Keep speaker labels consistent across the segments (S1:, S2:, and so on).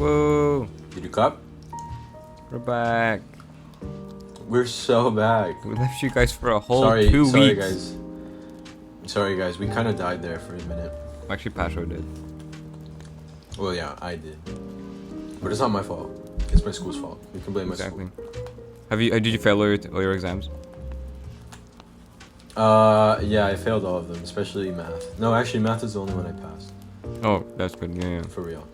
S1: Whoa.
S2: Did you clap?
S1: We're back.
S2: We're so back.
S1: We left you guys for a whole
S2: Sorry,
S1: 2
S2: sorry
S1: weeks.
S2: guys. Sorry guys, we kind of died there for a minute.
S1: Actually, Pasho did.
S2: Well, yeah, I did. But it's not my fault. It's my school's fault. You can blame my
S1: Exactly.
S2: school.
S1: Did you fail all your exams?
S2: Yeah, I failed all of them, especially math. No, actually, math is the only one I passed.
S1: Oh, that's good. Yeah.
S2: For real.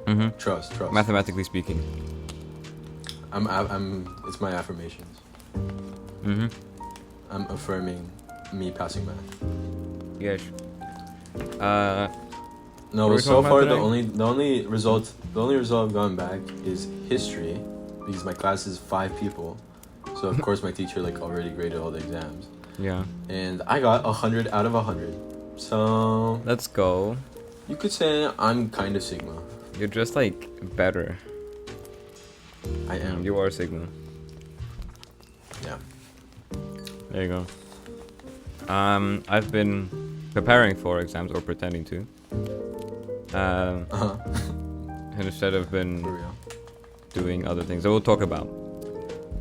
S1: Mm-hmm.
S2: Trust.
S1: Mathematically speaking.
S2: It's my affirmations.
S1: Mm-hmm.
S2: I'm affirming me passing math.
S1: Yes.
S2: No, so far the only result I've gotten back is history, because my class is 5 people, so of course my teacher already graded all the exams.
S1: Yeah.
S2: And I got 100 out of 100, so
S1: Let's go.
S2: you could say I'm kind of Sigma.
S1: You're just better.
S2: I am.
S1: You are Sigma.
S2: Yeah.
S1: There you go. I've been preparing for exams or pretending to. And instead of been
S2: For real.
S1: doing other things that we'll talk about.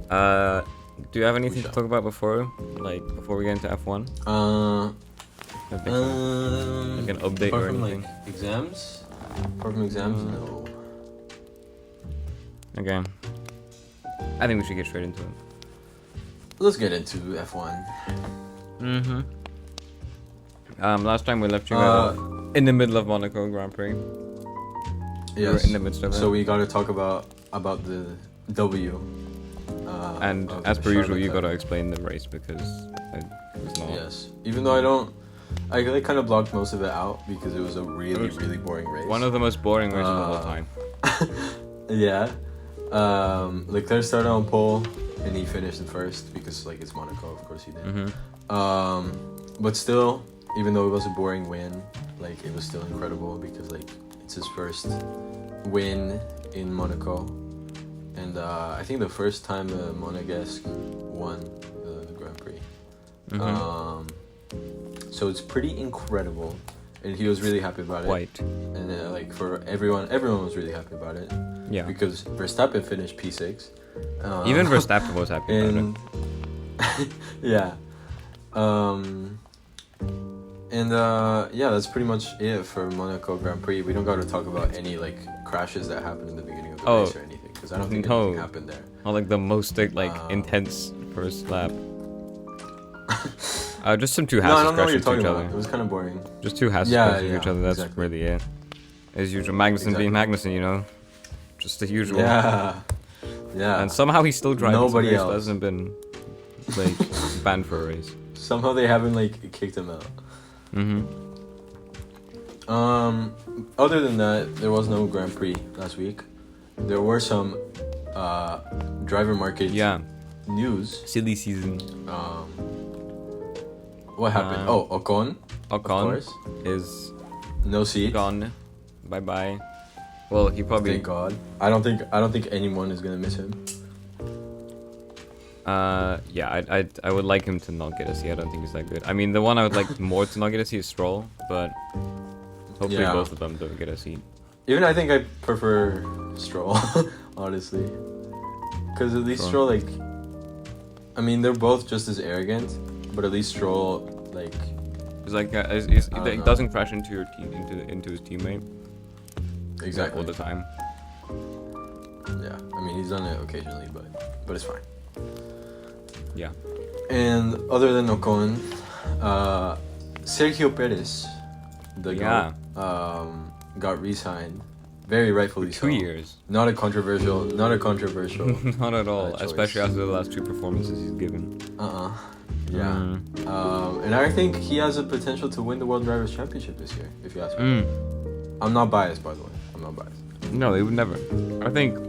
S1: Do you have anything to talk about before we get into F1? Like an update
S2: apart
S1: or
S2: from
S1: anything?
S2: exams? Apart from exams, no.
S1: Okay. I think we should get straight into it.
S2: Let's get into F1.
S1: Mm-hmm. Last time we left you guys in the middle of Monaco Grand Prix.
S2: Yes.
S1: We were in the midst of it.
S2: So we got to talk about the W.
S1: And as per usual, you got to explain the race because it was not.
S2: Yes. Even though I kind of blocked most of it out because it was a really boring race.
S1: One of the most boring races of all time.
S2: Yeah. Leclerc started on pole and he finished in first because it's Monaco, of course he did.
S1: Mm-hmm.
S2: But still, even though it was a boring win, it was still incredible because it's his first win in Monaco, and I think the first time the Monegasque won the Grand Prix.
S1: Mm-hmm.
S2: So it's pretty incredible, and he was really happy about it.
S1: Quite.
S2: And for everyone was really happy about it.
S1: Yeah.
S2: Because Verstappen finished P6.
S1: Even Verstappen was happy about it.
S2: Yeah. Yeah, that's pretty much it for Monaco Grand Prix. We don't got to talk about any crashes that happened in the beginning of the race or anything, because I don't think anything happened there.
S1: Not the most intense first lap. Just some two
S2: No, I
S1: Hasses
S2: don't know what you're
S1: crashing into
S2: talking
S1: each
S2: about.
S1: other.
S2: It was kind of boring.
S1: Just two Hasses crashing into each other. That's really it. As usual, Magnussen being Magnussen, just the usual.
S2: Yeah.
S1: And somehow he's still driving.
S2: Nobody else
S1: hasn't been banned for a race.
S2: Somehow they haven't kicked him out.
S1: Mm-hmm.
S2: Other than that, there was no Grand Prix last week. There were some driver market news.
S1: Silly season.
S2: What happened? Ocon. Of course.
S1: Is
S2: no seat.
S1: Gone. Bye bye. Well, he probably.
S2: Thank God. I don't think anyone is gonna miss him.
S1: Yeah, I would like him to not get a C. I don't think he's that good. I mean, the one I would like more to not get a C is Stroll, but hopefully both of them don't get a C.
S2: Even I think I prefer Stroll, honestly, because at least Stroll I mean, they're both just as arrogant, but at least Stroll
S1: he doesn't crash into your team into his teammate.
S2: Exactly.
S1: All the time.
S2: Yeah, I mean he's done it occasionally, but it's fine.
S1: Yeah.
S2: And other than Ocon, Sergio Perez, got re-signed, very rightfully so.
S1: 2 years.
S2: Not a controversial.
S1: Not at all, especially after the last 2 performances he's given.
S2: Yeah. And I think he has a potential to win the World Drivers' Championship this year, if you ask me. I'm not biased, by the way. I'm not biased.
S1: No, they would never. I think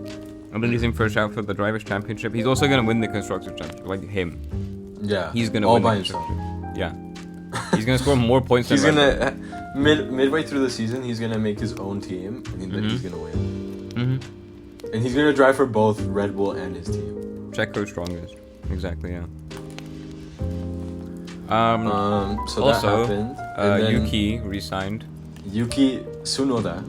S1: he's in first out for the Drivers' Championship. He's also gonna win the Constructors' Championship, like him.
S2: Yeah.
S1: He's gonna
S2: all
S1: win
S2: by
S1: the
S2: himself.
S1: Yeah. He's gonna score more points than
S2: he's gonna midway through the season. He's gonna make his own team, and he's gonna win.
S1: Mm-hmm.
S2: And he's gonna drive for both Red Bull and his team.
S1: Checo strongest. Exactly. Yeah.
S2: So
S1: also,
S2: that happened. And
S1: Yuki resigned.
S2: Yuki Tsunoda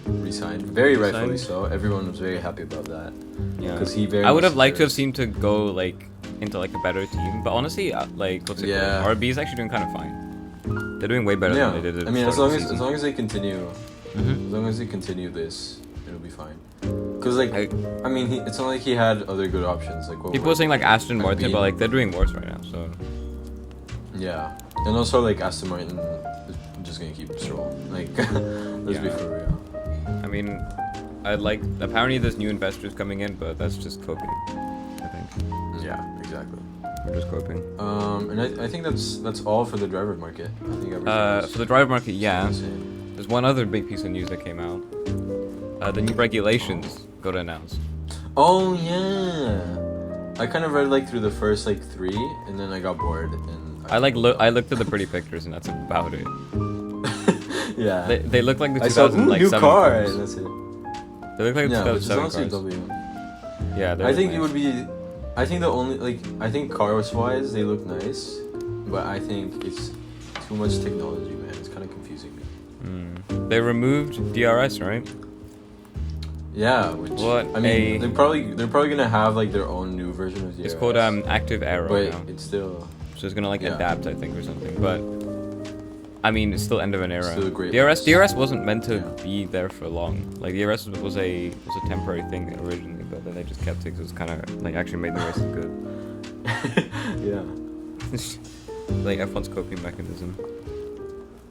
S2: resigned. Very
S1: Resigned?
S2: rightfully so. Everyone was very happy about that.
S1: Yeah.
S2: Because he very
S1: I would
S2: much
S1: have liked to have
S2: deserves-
S1: seen to go like into like a better team, but honestly, like what's it
S2: Yeah.
S1: called? RB is actually doing kind of fine. They're doing way better
S2: Yeah,
S1: than they did. At
S2: I mean,
S1: the
S2: as
S1: start
S2: long
S1: of the
S2: as long as they continue,
S1: Mhm.
S2: as long as they continue this, it'll be fine. Cause like,
S1: I-
S2: I mean, it's not like he had other good options. Like, what
S1: People
S2: were
S1: are saying like Aston Martin,
S2: Bean.
S1: but like they're doing worse right now. So
S2: Yeah, and also like Aston Martin is just gonna keep Stroll. Like, let's be
S1: Yeah.
S2: for real.
S1: I mean, I'd like apparently there's new investors coming in, but that's just coping. I think
S2: Yeah, exactly.
S1: we're just coping.
S2: And I think that's all for the driver market. I think everything else
S1: For the driver market, yeah.
S2: is the same.
S1: There's one other big piece of news that came out. The new regulations got announced.
S2: Oh yeah, I kind of read like through the first like 3, and then I got bored and
S1: I looked at the pretty pictures and that's about it.
S2: yeah.
S1: They look like the
S2: I saw
S1: 2007
S2: new car,
S1: cars.
S2: and that's it.
S1: They look like the
S2: Yeah, which is
S1: 2007
S2: honestly a
S1: cars.
S2: W.
S1: Yeah,
S2: I think it would be. I think the only like I think cars wise they look nice, but I think it's too much technology, man. It's kind of confusing me.
S1: They removed DRS, right?
S2: Yeah, which
S1: What
S2: I mean,
S1: a-
S2: they're probably gonna have like their own new version of DRS.
S1: It's called active aero
S2: but
S1: now.
S2: it's still
S1: So it's gonna like
S2: yeah.
S1: adapt, I think, or something. But I mean, it's still end of an era.
S2: Still a great
S1: DRS wasn't meant to
S2: Yeah.
S1: be there for long. Like DRS was a temporary thing originally, but then they just kept it because it's kind of like actually made the races good.
S2: yeah.
S1: Like F1's coping mechanism.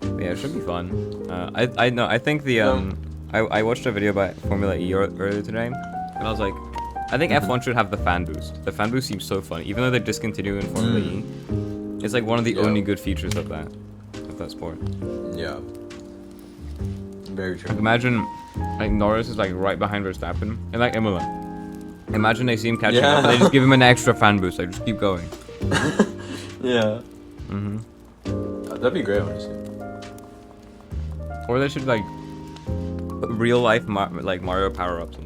S1: But yeah, it should be fun. I know. I think the I watched a video by Formula E earlier today, and I was like, I think F1 should have the fan boost. The fan boost seems so fun, even though they're discontinuing Formula E. It's like one of the
S2: Yeah.
S1: only good features of that sport.
S2: Yeah. Very true.
S1: Like imagine, like Norris is like right behind Verstappen, and like Imola. Imagine they see him catching up, and they just give him an extra fan boost. Like just keep going.
S2: Yeah.
S1: Mhm.
S2: That'd be great, honestly.
S1: Or they should like put real life like Mario power ups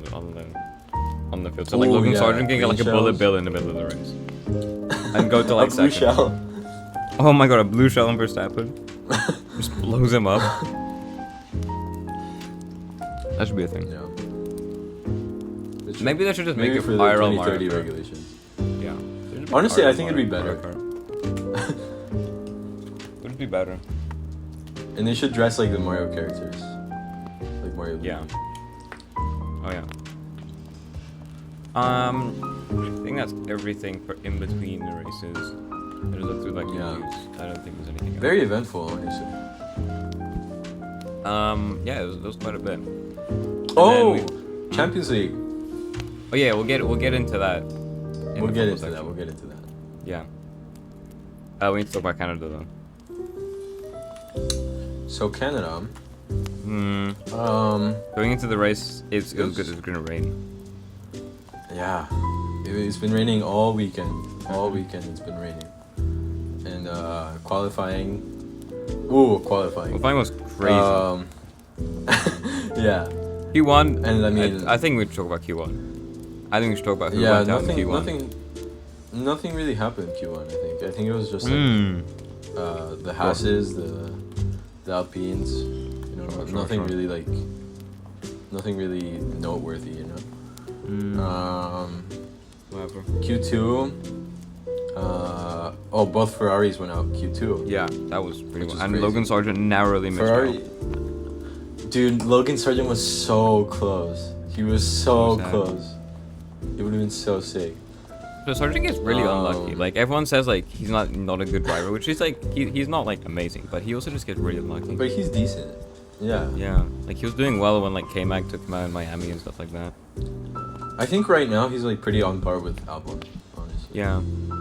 S1: on the field. So like
S2: Ooh,
S1: Logan
S2: yeah.
S1: Sargent can get like a
S2: Green
S1: bullet
S2: shells.
S1: bill in the middle of the race, and go to like
S2: A blue
S1: second.
S2: shell.
S1: Oh my god, a blue shell on Verstappen just blows him up. That should be a thing.
S2: Yeah.
S1: Maybe they should just
S2: Maybe
S1: make it
S2: for the
S1: IRL
S2: 2030
S1: Mario Kart.
S2: regulations.
S1: Yeah. They should make
S2: Honestly, I
S1: IRL
S2: think it'd be
S1: Mario
S2: better.
S1: Kart. Would it be better?
S2: And they should dress like the Mario characters. Like Mario Luigi.
S1: Yeah. Oh yeah. I think that's everything for in between the races. I just looked through like the
S2: Yeah.
S1: news. I don't think there's anything else.
S2: Very eventful, honestly.
S1: Yeah, it was quite a bit. And
S2: Oh!
S1: then we-
S2: Champions League.
S1: Oh yeah, we'll get into that.
S2: We'll
S1: the
S2: get
S1: football
S2: into
S1: section.
S2: that. We'll get into that.
S1: Yeah. We need to talk about Canada though.
S2: So Canada.
S1: Going into the race, it was good. It's gonna rain.
S2: Yeah. It's been raining all weekend. All weekend it's been raining. And qualifying. Ooh, qualifying.
S1: Qualifying was crazy.
S2: Yeah.
S1: Q1.
S2: And I mean,
S1: I think we should talk about Q1. I think we should talk about who
S2: yeah,
S1: went out in Q1.
S2: nothing really happened in Q1. I think it was just like the Hasses, the Alpines. You know, nothing really like nothing really noteworthy. You know.
S1: Whatever.
S2: Q2. Both Ferraris went out Q2.
S1: Yeah, that was pretty
S2: Which
S1: well.
S2: is
S1: And
S2: crazy.
S1: Logan Sargent narrowly missed
S2: Ferrari.
S1: out.
S2: Dude, Logan Sargent was so close. He was so
S1: sad.
S2: close. It would have been so sick.
S1: So Sargent gets really unlucky. Like everyone says, like he's not a good driver, which is like he's not like amazing, but he also just gets really unlucky.
S2: But he's decent. Yeah.
S1: Yeah, like he was doing well when like K-Mag took him out in Miami and stuff like that.
S2: I think right now he's like pretty on par with Albon, honestly.
S1: Yeah,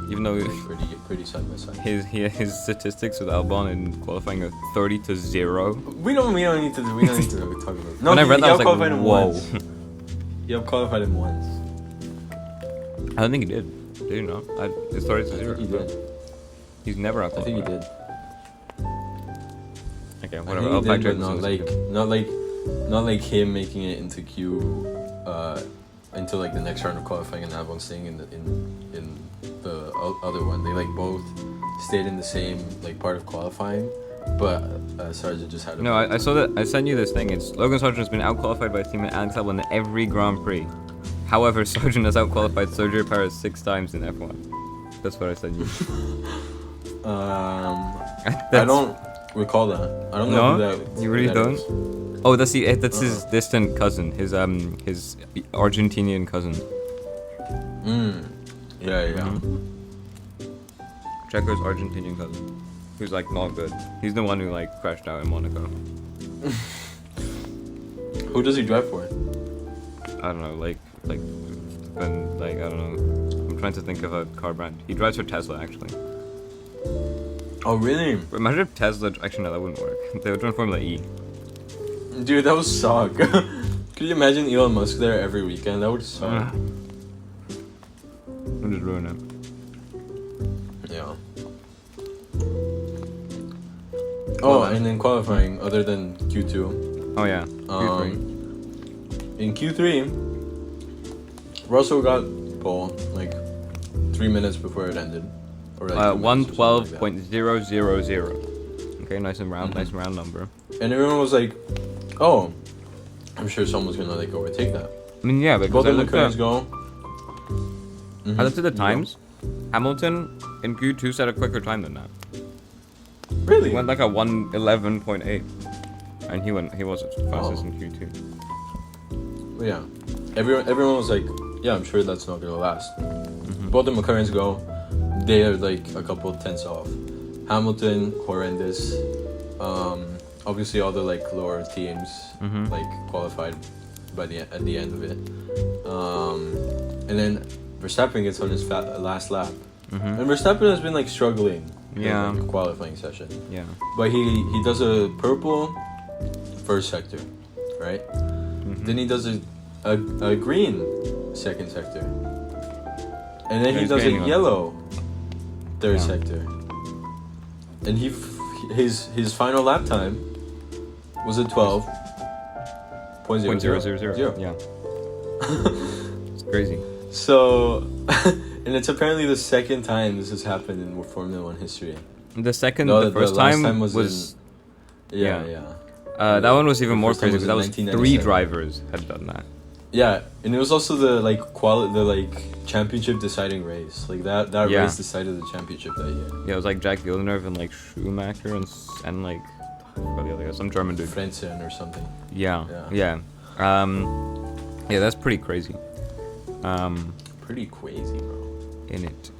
S1: even though
S2: Like, pretty side by side.
S1: his statistics with Albon in qualifying are 30-0.
S2: We don't need to talk about it. No,
S1: When I read that, I was like,
S2: qualified him
S1: whoa.
S2: once. You have qualified him once.
S1: I don't think he did. Did he not? It started to
S2: I
S1: 0.
S2: think he did.
S1: He's never out
S2: I think he did.
S1: Okay,
S2: I
S1: whatever.
S2: think
S1: I'll
S2: he
S1: fact
S2: did,
S1: check
S2: but
S1: this.
S2: not like him making it into Q, into like the next round of qualifying and Albon staying in the other one. They like both stayed in the same like part of qualifying, but Sargent just had.
S1: No, I saw that. I sent you this thing. It's Logan Sargent has been outqualified by teammate Alex Albon in every Grand Prix. However, Sargent has outqualified Sergio Perez 6 times in F1. That's what I sent you.
S2: I don't recall that. I don't know who that.
S1: You really don't?
S2: Is.
S1: Oh, that's his distant cousin. His Argentinian cousin.
S2: Yeah.
S1: Checo's Argentinian cousin, who's like not good. He's the one who like crashed out in Monaco.
S2: Who does he drive for?
S1: I don't know, like I don't know. I'm trying to think of a car brand. He drives for Tesla actually.
S2: Oh really?
S1: But imagine if Tesla. Actually, no, that wouldn't work. They would run Formula E.
S2: Dude, that would suck. Could you imagine Elon Musk there every weekend? That would suck.
S1: I'll just ruin it.
S2: Yeah. Oh, and then qualifying, other than Q2.
S1: Oh yeah. Q3.
S2: In Q3, Russell got pole like 3 minutes before it ended. Or like
S1: 112.000. Okay, nice and round, nice and round number.
S2: And everyone was like, "Oh, I'm sure someone's gonna like overtake that."
S1: I mean, yeah, because
S2: both of the McLarens go.
S1: I looked at the times. Hamilton in Q2 set a quicker time than that.
S2: Really?
S1: He went like a 1:11.8, and he was fastest in Q2.
S2: Yeah, everyone was like, "Yeah, I'm sure that's not gonna last." Both the McLarens go. They are like a couple of tenths off. Hamilton, horrendous. Obviously, all the like lower teams like qualified at the end of it. And then Verstappen gets on his last lap, and Verstappen has been like struggling in the qualifying session.
S1: Yeah.
S2: But he does a purple first sector, right? Then he does a green second sector, and then he does a yellow third sector. And his final lap time was a 12.000.
S1: Yeah. It's crazy.
S2: So, and it's apparently the second time this has happened in Formula One history.
S1: The first time was that one was even more crazy because that was 3 drivers had done that.
S2: Yeah, and it was also the championship deciding race. Like that race decided the championship that year.
S1: Yeah, it was like Jack Villeneuve and like Schumacher and like some German dude.
S2: Frentzen or something.
S1: Yeah. Yeah, that's pretty crazy.
S2: Pretty crazy, bro.
S1: In it.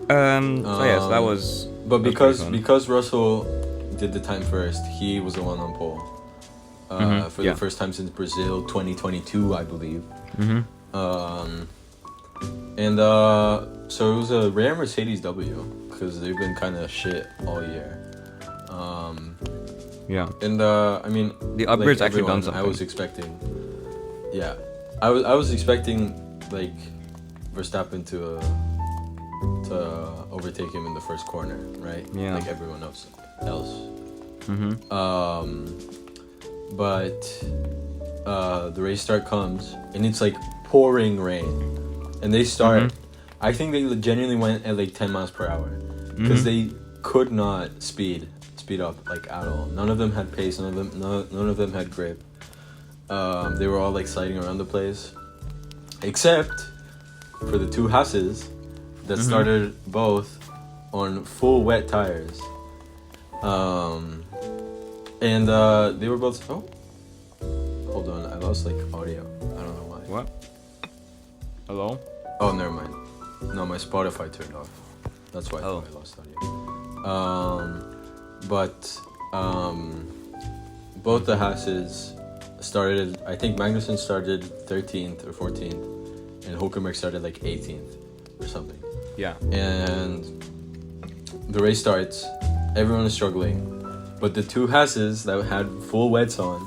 S1: So that was.
S2: But because Russell did the time first, he was the one on pole. For the first time since Brazil 2022, I believe. So it was a rare Mercedes W because they've been kind of shit all year. And I mean
S1: the upgrade's actually done something.
S2: I was expecting. Yeah, I was expecting like Verstappen to overtake him in the first corner, right?
S1: Yeah.
S2: Like everyone else. But the race start comes and it's like pouring rain, and they start. I think they genuinely went at like 10 miles per hour because they could not speed up like at all. None of them had pace. None of them had grip. They were all like sliding around the place, except for the 2 Haas's that started both on full wet tires. And they were both. Oh, hold on! I lost like audio. I don't know why.
S1: What? Hello?
S2: Oh, never mind. No, my Spotify turned off. That's why I thought I lost audio. Both the Haas's started. I think Magnussen started 13th or 14th, and Hülkenberg started like 18th or something.
S1: Yeah.
S2: And the race starts. Everyone is struggling. But the 2 Haas's that had full wets on,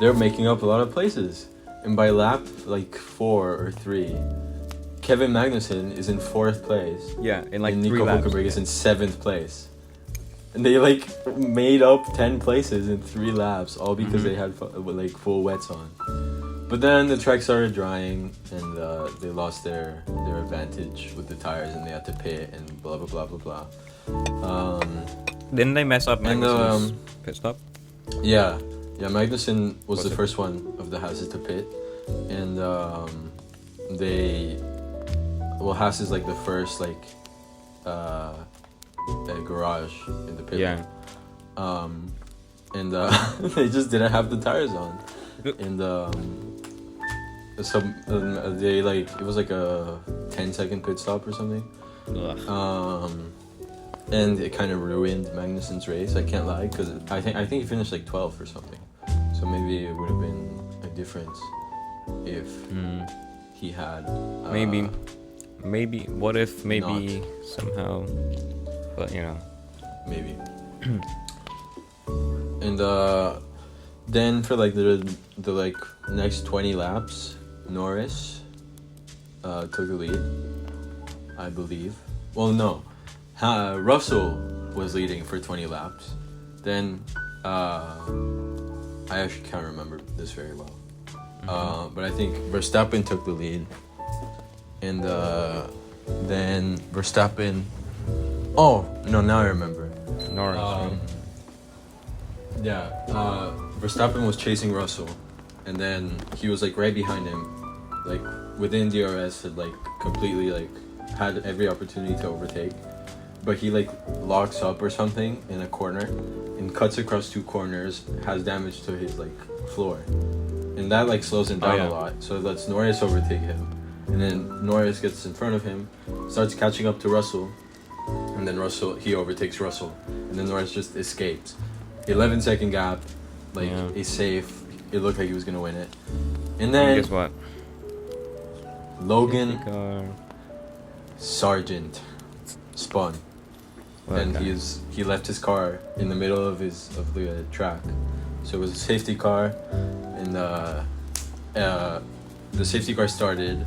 S2: they're making up a lot of places. And by lap like 4 or 3, Kevin Magnussen is in 4th place.
S1: Yeah, in like
S2: and
S1: 3
S2: Nico
S1: laps.
S2: Hülkenberg is in 7th place. And they like made up 10 places in 3 laps, all because they had like full wets on. But then the track started drying, and they lost their advantage with the tires, and they had to pit and blah blah blah blah blah.
S1: Didn't they mess up
S2: And
S1: Magnussen's pit stop?
S2: yeah, Magnussen was the
S1: it?
S2: first one of the Haas to pit, and Haas is like the first like garage in the pit.
S1: Yeah.
S2: And they just didn't have the tires on, and they like it was like a 10-second pit stop or something.
S1: Ugh.
S2: And it kind of ruined Magnussen's race. I can't lie, because I think he finished like 12th or something. So maybe it would have been a difference if he had.
S1: Maybe. What if maybe somehow? But you know.
S2: Maybe. And then for like the like next 20 laps, Norris took the lead, I believe. Well, no. Russell was leading for 20 laps. Then, I actually can't remember this very well. But I think Verstappen took the lead. And then Verstappen... Oh, no, now I remember.
S1: Norris.
S2: Verstappen was chasing Russell. And then he was like right behind him. Like within DRS had like completely like had every opportunity to overtake. But he like locks up or something in a corner and cuts across 2 corners, has damage to his like floor, and that like slows him down a lot. So it lets Norris overtake him, and then Norris gets in front of him, starts catching up to Russell, and then he overtakes Russell, and then Norris just escapes. 11-second gap, like he's safe. It looked like he was gonna win it, and then
S1: guess what?
S2: Logan Sargent spun. And he left his car in the middle of the track, so it was a safety car, and the safety car started,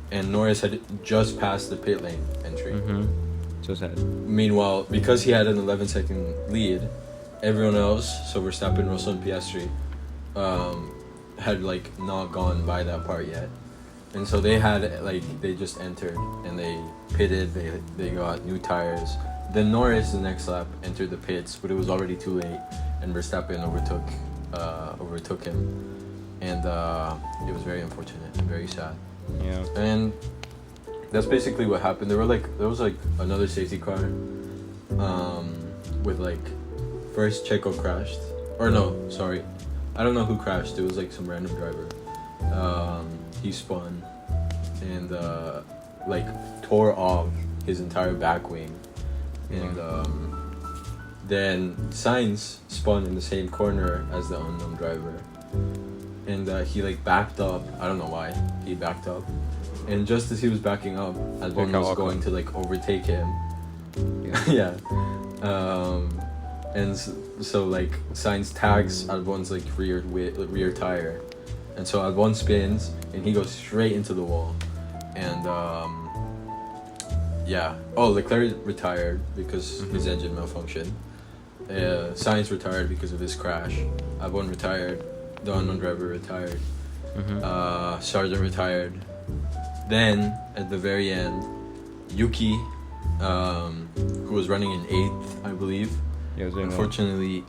S2: and Norris had just passed the pit lane entry.
S1: So sad.
S2: Meanwhile, because he had an 11-second lead, everyone else, so Verstappen, Russell, and Piastri, had like not gone by that part yet, and so they just entered and they pitted. They got new tires. Then Norris, the next lap, entered the pits, but it was already too late, and Verstappen overtook him, and it was very unfortunate, very sad.
S1: Yeah.
S2: And that's basically what happened. There was another safety car, with like first Checo crashed, or no, sorry, I don't know who crashed. It was like some random driver. He spun, and like tore off his entire back wing. And then Sainz spun in the same corner as the unknown driver, and he like backed up. I don't know why he backed up, and just as he was backing up, Albon was going to like overtake him. Yeah. And so like Sainz tags Albon's like rear tire, and so Albon spins and he goes straight into the wall, and Leclerc retired because his engine malfunctioned. Sainz retired because of his crash. Albon retired. The unknown driver retired. Sargent retired. Then, at the very end, Yuki, who was running in 8th, I believe, unfortunately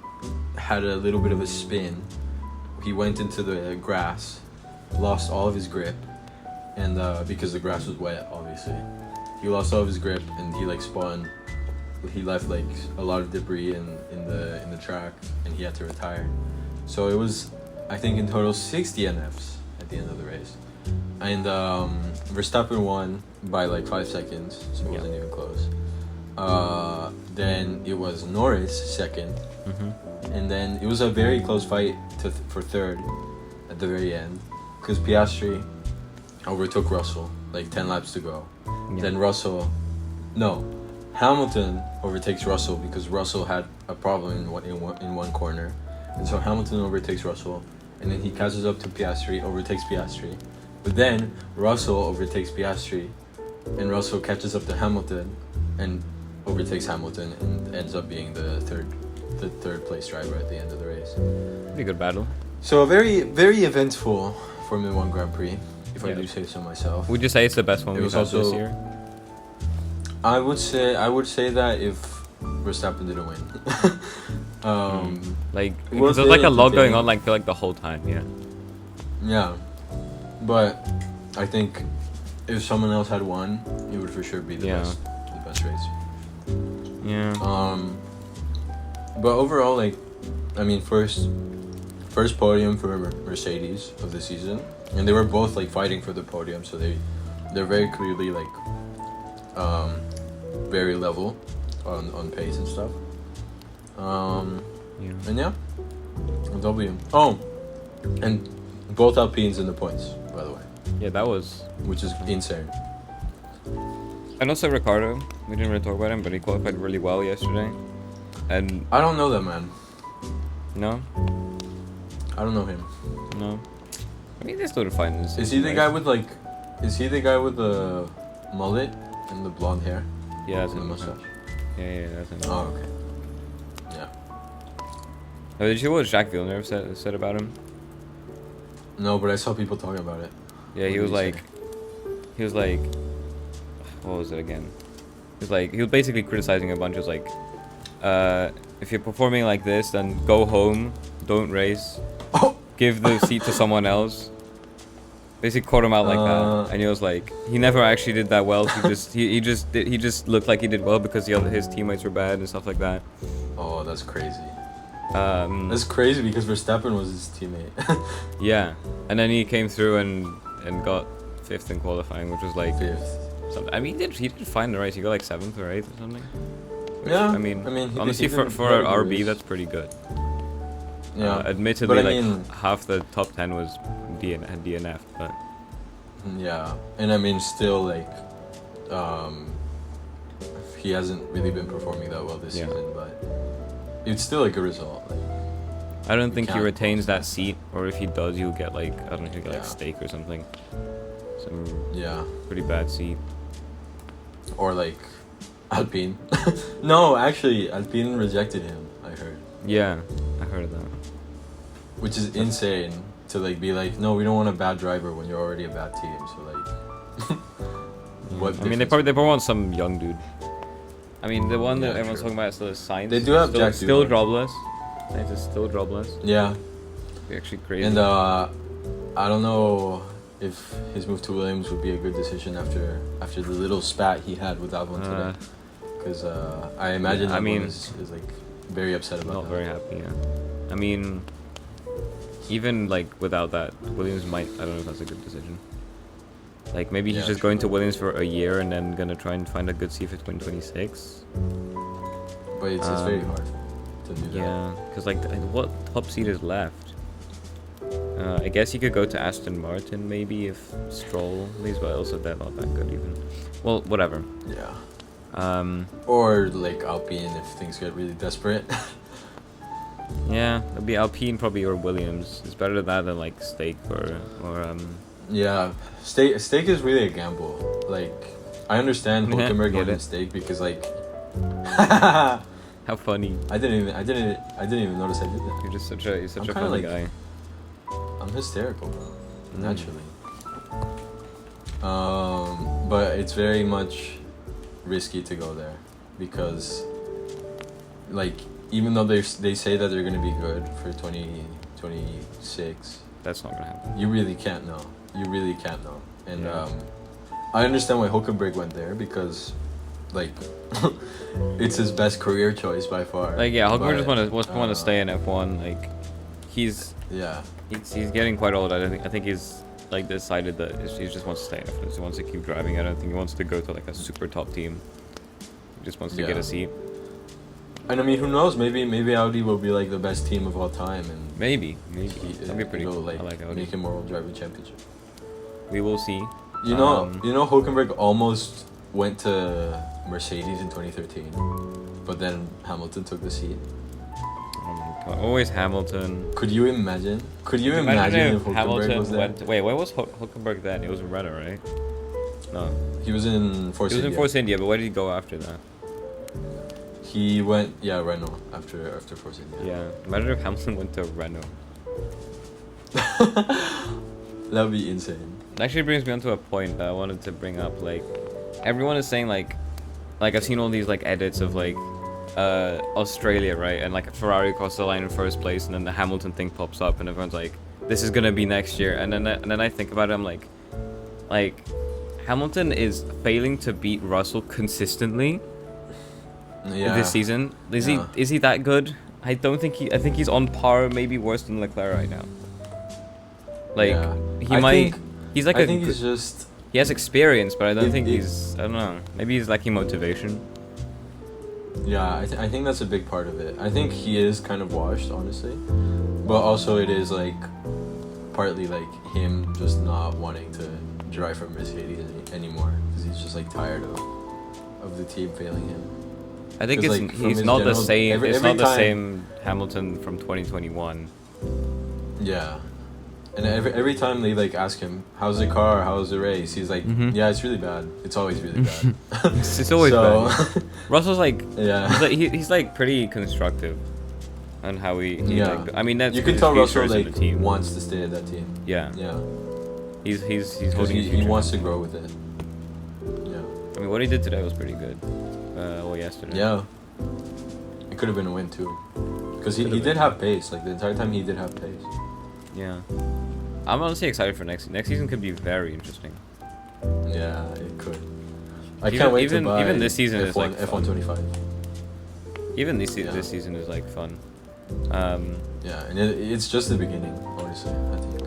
S2: had a little bit of a spin. He went into the grass, lost all of his grip, and because the grass was wet, obviously. He lost all of his grip and he like spun. He left like a lot of debris in the track, and he had to retire. So it was, I think, in total 60 NFs at the end of the race. And Verstappen won by like 5 seconds, so it wasn't even close. Then it was Norris second, and then it was a very close fight for third at the very end, because Piastri overtook Russell like 10 laps to go. Then Hamilton overtakes Russell because Russell had a problem in one corner, and so Hamilton overtakes Russell, and then he catches up to Piastri, overtakes Piastri, but then Russell overtakes Piastri, and Russell catches up to Hamilton and overtakes Hamilton, and ends up being the third place driver at the end of the race.
S1: Pretty good battle.
S2: So a very, very eventful Formula 1 Grand Prix, if I do say so myself.
S1: Would you say it's the best one we've had this year?
S2: I would say that if Verstappen didn't win.
S1: Like
S2: it was
S1: there's like a lot going
S2: entertaining.
S1: on like for like the whole time. Yeah.
S2: Yeah, but I think if someone else had won, it would for sure be the best race.
S1: Yeah.
S2: But overall, like, I mean, first podium for Mercedes of the season, and they were both like fighting for the podium, so they're very clearly like very level on pace and stuff.
S1: Yeah.
S2: And yeah, a W. Oh, and both Alpines in the points, by the way,
S1: Yeah, that was.
S2: which is insane.
S1: And also Ricardo. We didn't really talk about him, but he qualified really well yesterday. And
S2: I don't know that man.
S1: no,
S2: I don't know him.
S1: no. I mean, they still define this.
S2: Is he the guy with like? Is he the guy with the mullet and the blonde hair
S1: Yeah, that's
S2: and the
S1: him.
S2: mustache?
S1: Yeah, that's him.
S2: Oh, okay. Yeah.
S1: Oh, did you hear what Jacques Villeneuve said about him?
S2: No, but I saw people talking about it.
S1: Yeah,
S2: What
S1: he
S2: did
S1: was
S2: say?
S1: like, what was it again? He was basically criticizing a bunch of like, if you're performing like this, then go home, don't race,
S2: Oh.
S1: give the seat to someone else. Basically caught him out like that, and he was like, he never actually did that well. He just looked like he did well because his teammates were bad and stuff like that.
S2: Oh, that's crazy. That's crazy because Verstappen was his teammate.
S1: Yeah, and then he came through and got 5th in qualifying, which was like
S2: 5th.
S1: something. I mean, he did fine in the race. He got like 7th or 8th or something. Which,
S2: Yeah.
S1: I mean
S2: he
S1: honestly,
S2: did
S1: for
S2: very
S1: an
S2: good
S1: RB,
S2: race.
S1: that's pretty good.
S2: Yeah.
S1: Admittedly,
S2: But I
S1: like
S2: mean-
S1: half the top 10 was DNF, but
S2: Yeah, and I mean, still like, he hasn't really been performing that well this
S1: Yeah.
S2: season, but it's still a good result. Like,
S1: I don't think he
S2: can't
S1: retains
S2: box
S1: that seat, or if he does, he'll get like, I don't know, he'll get like
S2: Yeah.
S1: steak or something. Some
S2: yeah,
S1: pretty bad seat.
S2: or like Alpine. No, actually, Alpine rejected him. I heard,
S1: Yeah, I heard of that.
S2: which is insane to like be like, no, we don't want a bad driver when you're already a bad team. So like, what?
S1: I mean, they
S2: difference-
S1: probably want some young dude. I mean, the one that
S2: Yeah,
S1: everyone's
S2: true.
S1: talking about still is Sainz.
S2: They do have
S1: still,
S2: Jack
S1: still
S2: Dillon.
S1: jobless. Sainz is still jobless.
S2: Yeah,
S1: Be actually crazy.
S2: and I don't know if his move to Williams would be a good decision after the little spat he had with Albon today. Because I imagine
S1: I
S2: Albon
S1: mean-
S2: is like very upset about
S1: Not
S2: that.
S1: very happy, yeah. I mean, even like without that, Williams might. I don't know if that's a good decision. Like maybe he's
S2: Yeah,
S1: just
S2: true.
S1: going to Williams for a year and then gonna try and find a good seat for 2026.
S2: But it's very
S1: Um,
S2: hard to do that.
S1: Yeah, because like what top seat is left? I guess he could go to Aston Martin maybe if Stroll leaves, but also they're not that good even. Well, whatever.
S2: Yeah. Or like Alpine if things get really desperate.
S1: Yeah, it'll be Alpine probably or Williams. It's better that than like Steak or
S2: Yeah, steak is really a gamble. Like, I understand
S1: Yeah,
S2: Hulkenberg
S1: get
S2: wanted
S1: it.
S2: steak because like,
S1: how funny.
S2: I didn't even notice I did that.
S1: You're such
S2: I'm
S1: a
S2: kinda
S1: funny
S2: like-
S1: guy.
S2: I'm hysterical, bro.
S1: Mm.
S2: Naturally. But it's very much risky to go there because, like, even though they say that they're gonna be good for 2026.
S1: That's not gonna happen.
S2: You really can't know. You really can't know. And
S1: Yeah.
S2: I understand why Hulkenberg went there because, like, it's his best career choice by far.
S1: Like yeah, Hulkenberg just
S2: But,
S1: want to stay in F1. Like he's
S2: Yeah.
S1: getting quite old. I think he's like decided that he just wants to stay in F1. He wants to keep driving. I don't think he wants to go to like a super top team. He just wants to get
S2: Yeah.
S1: a seat.
S2: And I mean, who knows? Maybe Audi will be like the best team of all time, and
S1: Maybe that'd be pretty
S2: he'll,
S1: cool.
S2: like,
S1: I like Audi.
S2: make him World Driving Championship.
S1: We will see.
S2: You know, Hulkenberg almost went to Mercedes in 2013, but then Hamilton took the seat.
S1: Oh my God. Always Hamilton.
S2: Could you imagine? Could you
S1: Imagine
S2: imagine if
S1: if
S2: Hulkenberg
S1: Hamilton
S2: was there?
S1: went. Wait, where was Hulkenberg then? It was Renault, right? No,
S2: He was in Force
S1: he was in
S2: India.
S1: Force India, but where did he go after that?
S2: He went, Renault after Force India.
S1: Yeah, imagine if Hamilton went to Renault.
S2: That would be insane.
S1: It actually brings me on to a point that I wanted to bring up. Like, everyone is saying like I've seen all these like edits of like Australia, right? And like Ferrari crossed the line in first place, and then the Hamilton thing pops up, and everyone's like, "This is gonna be next year." And then I think about it, I'm like, Hamilton is failing to beat Russell consistently this season. Is he that good? I don't think I think he's on par, maybe worse than Leclerc right now. Like he's like
S2: I think he's just.
S1: He has experience, but I don't think he's. I don't know. Maybe he's lacking motivation.
S2: Yeah, I think that's a big part of it. I think he is kind of washed, honestly, but also it is like partly like him just not wanting to drive for Mercedes anymore because he's just like tired of the team failing him.
S1: I think it's
S2: like,
S1: he's not the same. It's not the
S2: time,
S1: same Hamilton from 2021.
S2: Yeah. And every time they like ask him, how's the car, how's the race, he's like, yeah, it's really bad. It's always really bad.
S1: It's always bad. Russell's like,
S2: yeah,
S1: he's like pretty constructive on how he like, I mean, that's
S2: you can tell Russell like
S1: team.
S2: wants to stay at that team.
S1: Yeah.
S2: Yeah.
S1: He's holding.
S2: He wants to grow with it. Yeah.
S1: I mean, what he did today was pretty good. Well, yesterday.
S2: Yeah. It could have been a win too, because he did have pace. Like the entire time he did have pace.
S1: Yeah. I'm honestly excited for next season. Could be very interesting.
S2: Yeah, it could. I can't wait to buy
S1: even this season
S2: F1,
S1: is like
S2: F125.
S1: Even this season is like fun.
S2: Yeah, and it's just the beginning, honestly. I think.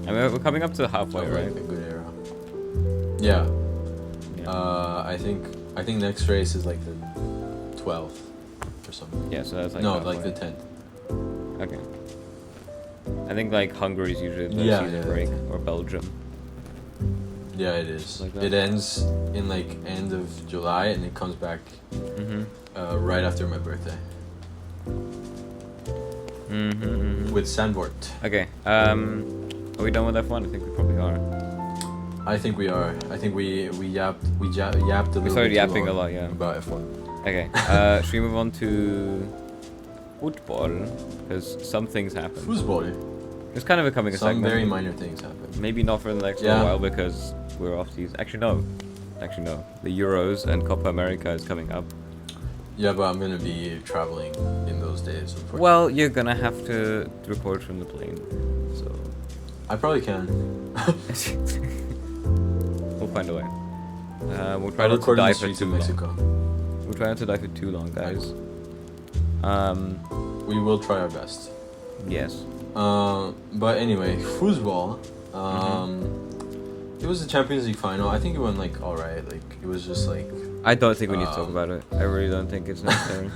S1: I mean, we're coming up to halfway, right?
S2: Like a good era. Yeah. I think next race is like the 12th or something.
S1: Yeah, so that's like
S2: no,
S1: halfway.
S2: like the 10th.
S1: Okay. I think like Hungary is usually the season break, or Belgium.
S2: Yeah, it is.
S1: Like
S2: it ends in like end of July and it comes back right after my birthday. With Sandvort.
S1: Okay. Are we done with F1? I think we probably are.
S2: I think we are. I think we yapped a little.
S1: We started
S2: bit
S1: yapping
S2: too
S1: a
S2: long
S1: lot, yeah.
S2: About F1.
S1: Okay. Should we move on to football? Because some things happen.
S2: Football.
S1: It's kind of becoming a segment.
S2: Some very minor things happen.
S1: Maybe not for the next little while because we're off these. Actually, no. The Euros and Copa America is coming up.
S2: Yeah, but I'm gonna be traveling in those days.
S1: Well, you're gonna have to record from the plane, so.
S2: I probably can.
S1: We'll find a way. We'll try not to die for too long. We'll try not to die for too long, guys.
S2: We will try our best.
S1: Yes.
S2: But anyway, football. It was the Champions League final. I think it went like alright. Like it was just like.
S1: I don't think we need to talk about it. I really don't think it's necessary.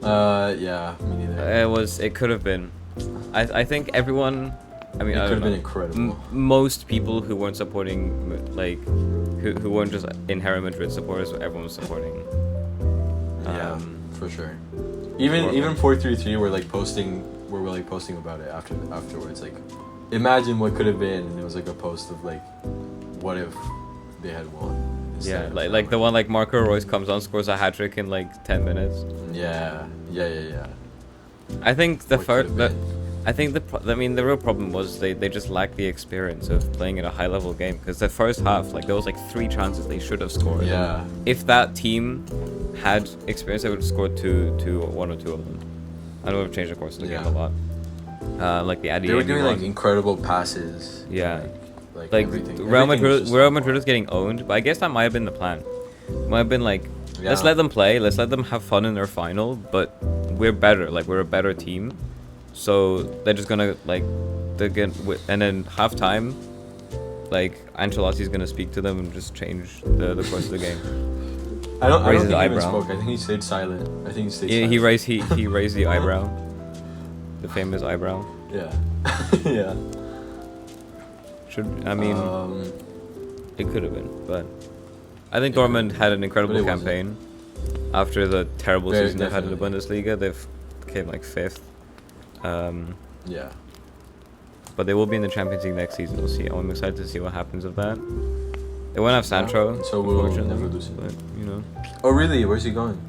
S2: Yeah, me neither.
S1: It could have been. I think everyone. I mean,
S2: it
S1: I
S2: could
S1: don't
S2: have been incredible.
S1: Most people who weren't supporting, like, who weren't just inherent Madrid supporters, everyone was supporting.
S2: Yeah, for sure. Even 433 were like posting about it afterwards. Like, imagine what could have been, and it was like a post of like, what if they had won?
S1: Yeah, like the one like Marco Reus comes on, scores a hat trick in like 10 minutes.
S2: Yeah.
S1: I think the real problem was they just lacked the experience of playing at a high level game, because the first half, like there was like 3 chances they should have scored.
S2: Yeah.
S1: If that team had experience, they would have scored one or two of them. I know we've changed the course of the game a lot. Like the Addy.
S2: They were doing like incredible passes.
S1: Yeah.
S2: Like
S1: everything. Real Madrid was getting owned, but I guess that might have been the plan. It might have been like, let's let them play, let's let them have fun in their final, but we're better, like we're a better team. So they're just gonna and then halftime, like Ancelotti's gonna speak to them and just change the course of the game.
S2: I don't think he even spoke. I think he stayed silent.
S1: He raised the eyebrow, the famous eyebrow.
S2: Yeah. Yeah.
S1: It could have been, but I think Dortmund had an incredible campaign. After the terrible season they've had in the Bundesliga, they've came like 5th.
S2: Yeah.
S1: But they will be in the Champions League next season. We'll see. I'm excited to see what happens with that. They won't have Sancho,
S2: so we'll never lose him.
S1: But, you know.
S2: Oh really? Where's he going?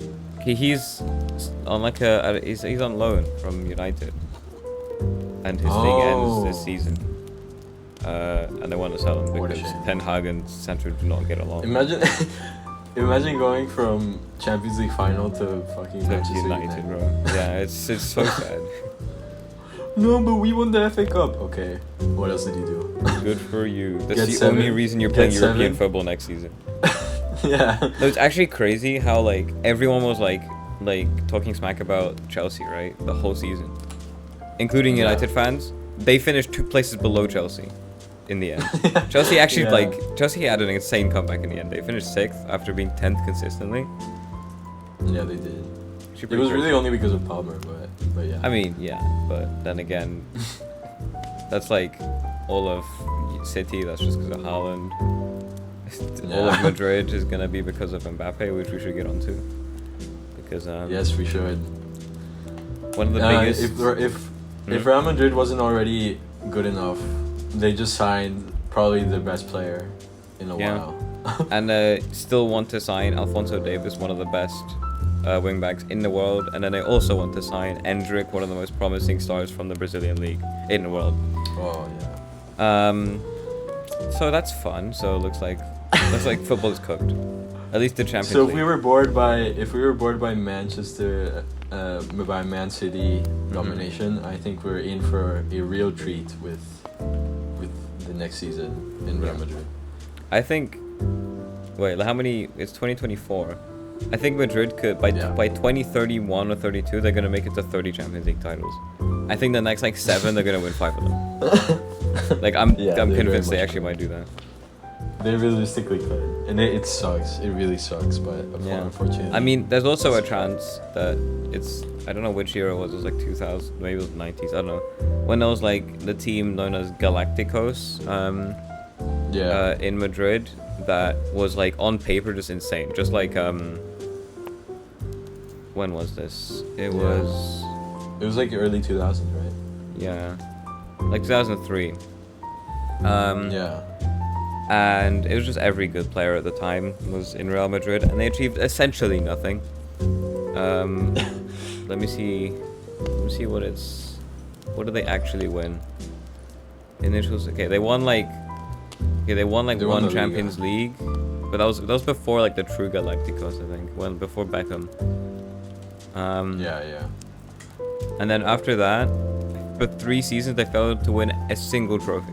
S1: He's on like he's on loan from United, and his thing ends this season. And they want to sell him because Ten Hag and Sancho do not get along.
S2: Imagine going from Champions League final to fucking
S1: To
S2: Manchester
S1: United,
S2: United.
S1: bro. Yeah, it's so sad.
S2: No, but we won the FA Cup. Okay, what else did you do?
S1: Good for you. That's
S2: Get
S1: the
S2: seven.
S1: only reason you're
S2: Get
S1: playing European
S2: seven.
S1: football next season.
S2: Yeah.
S1: No, it's actually crazy how like everyone was like talking smack about Chelsea, right? The whole season, including
S2: Yeah.
S1: United fans. They finished 2 places below Chelsea in the end. Chelsea actually
S2: Yeah.
S1: Chelsea had an insane comeback in the end. They finished 6th after being 10th consistently.
S2: Yeah, they did.
S1: Actually
S2: It
S1: pretty
S2: was
S1: crazy.
S2: really only because of Palmer, but yeah.
S1: I mean, yeah, but then again, that's like all of City. That's just because of Haaland. All of
S2: Yeah.
S1: Madrid is gonna be because of Mbappe, which we should get onto. Because
S2: Yes, we should.
S1: one of the biggest.
S2: If Real Madrid wasn't already good enough, they just signed probably the best player in a
S1: Yeah.
S2: while.
S1: And still want to sign Alphonso Davies, one of the best wing backs in the world, and then they also want to sign Endrick, one of the most promising stars from the Brazilian league in the world.
S2: Oh yeah.
S1: So that's fun. So it looks like football is cooked. At least the Champions
S2: So
S1: League.
S2: if we were bored by Manchester, by Man City domination, I think we're in for a real treat with the next season in Real
S1: Yeah.
S2: Madrid.
S1: I think. Wait, how many? It's 2024. I think Madrid could by 2031 or 32 they're gonna make it to 30 Champions League titles. I think the next like 7 they're gonna win 5 of them. Like I'm
S2: Yeah, they very
S1: convinced they
S2: much
S1: actually might do that.
S2: They realistically could, and it sucks. It really sucks, but
S1: Yeah.
S2: unfortunately.
S1: I mean, there's also a chance that it's I don't know which year it was. It was like 2000, maybe it was 90s. I don't know. When there was like the team known as Galacticos in Madrid that was like on paper just insane. Just like when was this? It was
S2: like early 2000s, right?
S1: yeah, like 2003.
S2: Yeah.
S1: And it was just every good player at the time was in Real Madrid, and they achieved essentially nothing. Let me see what do they actually win? Initials. Okay, they won like
S2: They won
S1: one
S2: the
S1: Champions League, but that was before like the true Galacticos, I think. Well, before Beckham.
S2: Yeah.
S1: And then after that, for 3 seasons they failed to win a single trophy.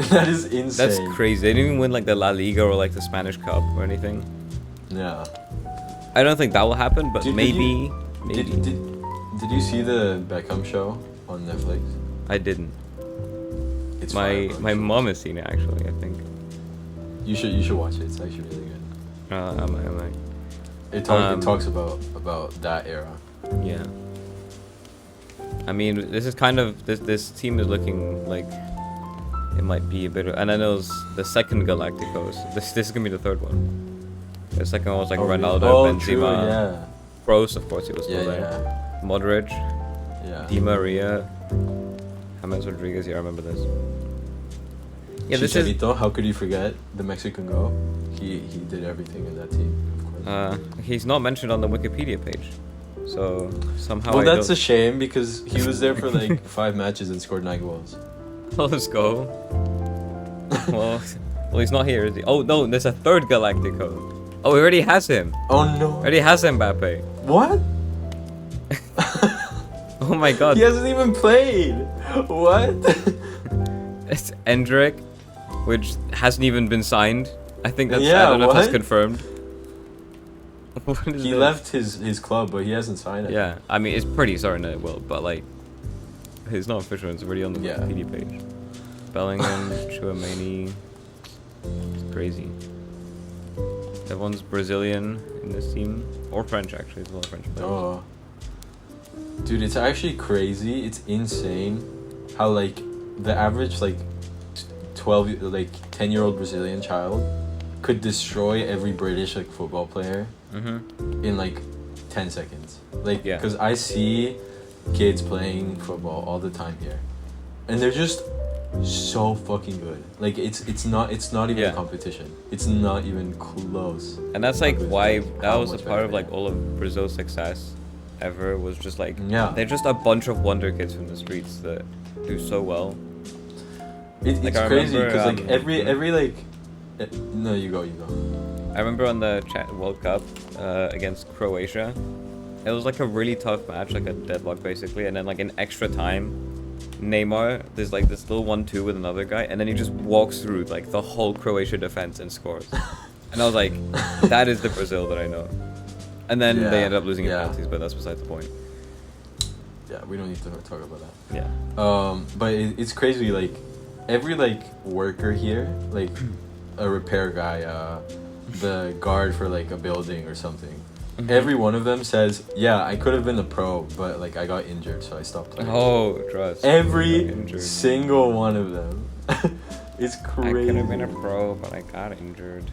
S2: That is insane.
S1: That's crazy. They didn't even win like the La Liga or like the Spanish Cup or anything.
S2: Yeah.
S1: I don't think that will happen, but
S2: Did
S1: maybe.
S2: Did you see the Beckham show on Netflix?
S1: I didn't.
S2: It's
S1: My
S2: fire, bro. You
S1: mom has seen it actually. I think.
S2: You should watch it. It's actually really good.
S1: I might.
S2: It talks about that era.
S1: Yeah. I mean, this is kind of this team is looking like it might be a bit. And then it was the second Galacticos. This is gonna be the third one. The second one was like Ronaldo, Benzema,
S2: True, yeah.
S1: Kroos, of course he was still there.
S2: Yeah.
S1: Modric,
S2: Yeah.
S1: Di Maria, James Rodriguez. Yeah, I remember this. Yeah, this is.
S2: Chicharito, how could you forget the Mexican goal? He did everything in that team, of course.
S1: He's not mentioned on the Wikipedia page, so somehow.
S2: Well,
S1: I
S2: that's a
S1: don't...
S2: shame because he was there for like 5 matches and scored 9 goals.
S1: Let's go. well, he's not here, is he? Oh no, there's a third Galactico. Oh, he already has him.
S2: Oh no!
S1: Already has Mbappe.
S2: What?
S1: Oh my god.
S2: He hasn't even played. What?
S1: It's Endrick, which hasn't even been signed. I think that's.
S2: Yeah,
S1: I don't know if that's
S2: what?
S1: confirmed. What is
S2: He
S1: this?
S2: left his club, but he hasn't signed it.
S1: Yeah, I mean it's pretty certain it will, but like, it's not official. It's already on the
S2: Yeah.
S1: Wikipedia page. Bellingham, Chouameni. It's crazy. Everyone's Brazilian in this team, or French actually. There's a lot of French players.
S2: Oh. Dude, it's actually crazy. It's insane how like the average like 10-year-old Brazilian child could destroy every British like football player in like 10 seconds. Like,
S1: Yeah.
S2: because I see kids playing football all the time here, and they're just so fucking good. Like it's not even
S1: Yeah.
S2: a competition. It's not even close.
S1: And that's like
S2: With,
S1: why
S2: like,
S1: that
S2: how
S1: was a
S2: much
S1: part
S2: better
S1: of
S2: they
S1: like
S2: are.
S1: all of Brazil's success ever was just like
S2: Yeah.
S1: they're just a bunch of wonder kids from the streets that do so well.
S2: It's
S1: Like, I
S2: crazy
S1: remember,
S2: because like every like no, you go.
S1: I remember on the World Cup against Croatia, it was like a really tough match, like a deadlock basically, and then like in extra time, Neymar, there's like this little 1-2 with another guy, and then he just walks through like the whole Croatia defense and scores. And I was like, that is the Brazil that I know. And then they ended up losing in penalties, but that's beside the point.
S2: Yeah, we don't need to talk about that.
S1: Yeah.
S2: But it's crazy, like, every, like, worker here, like, a repair guy, the guard for, like, a building or something, every one of them says, yeah, I could have been a pro, but, like, I got injured, so I stopped playing.
S1: Oh, trust.
S2: Every single one of them. It's crazy.
S1: I could have been a pro, but I got injured.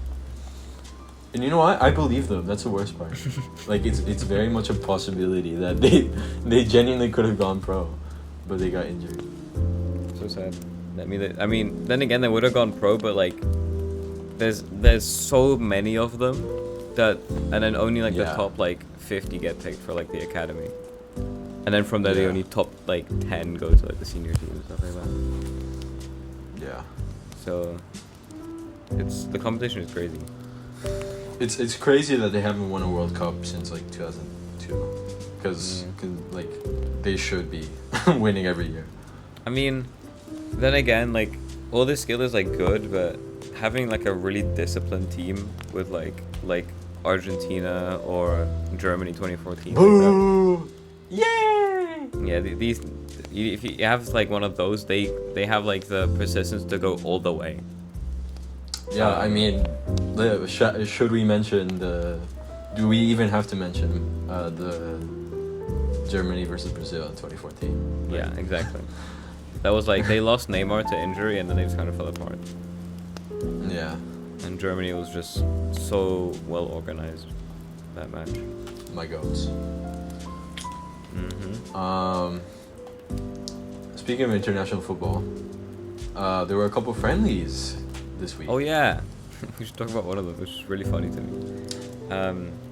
S2: And you know what? I believe them. That's the worst part. Like, it's very much a possibility that they genuinely could have gone pro, but they got injured.
S1: So sad. I mean, then again, they would have gone pro, but like, there's so many of them that, and then only like the top like 50 get picked for like the academy, and then from there the only top like 10 go to like the senior team and stuff like that.
S2: Yeah.
S1: So, the competition is crazy.
S2: It's crazy that they haven't won a World Cup since like 2002, because like they should be winning every year.
S1: I mean, then again, like all this skill is like good, but having like a really disciplined team with like Argentina or Germany 2014.
S2: Boo!
S1: Like
S2: Yay!
S1: yeah, if you have like one of those, they have like the persistence to go all the way.
S2: Yeah, I mean, should we mention do we even have to mention the Germany versus Brazil in 2014?
S1: Yeah, exactly. That was like, they lost Neymar to injury and then they just kind of fell apart.
S2: Yeah.
S1: And Germany was just so well organized, that match.
S2: My goats. Speaking of international football, there were a couple friendlies this week.
S1: Oh yeah, we should talk about one of them, which is really funny to me.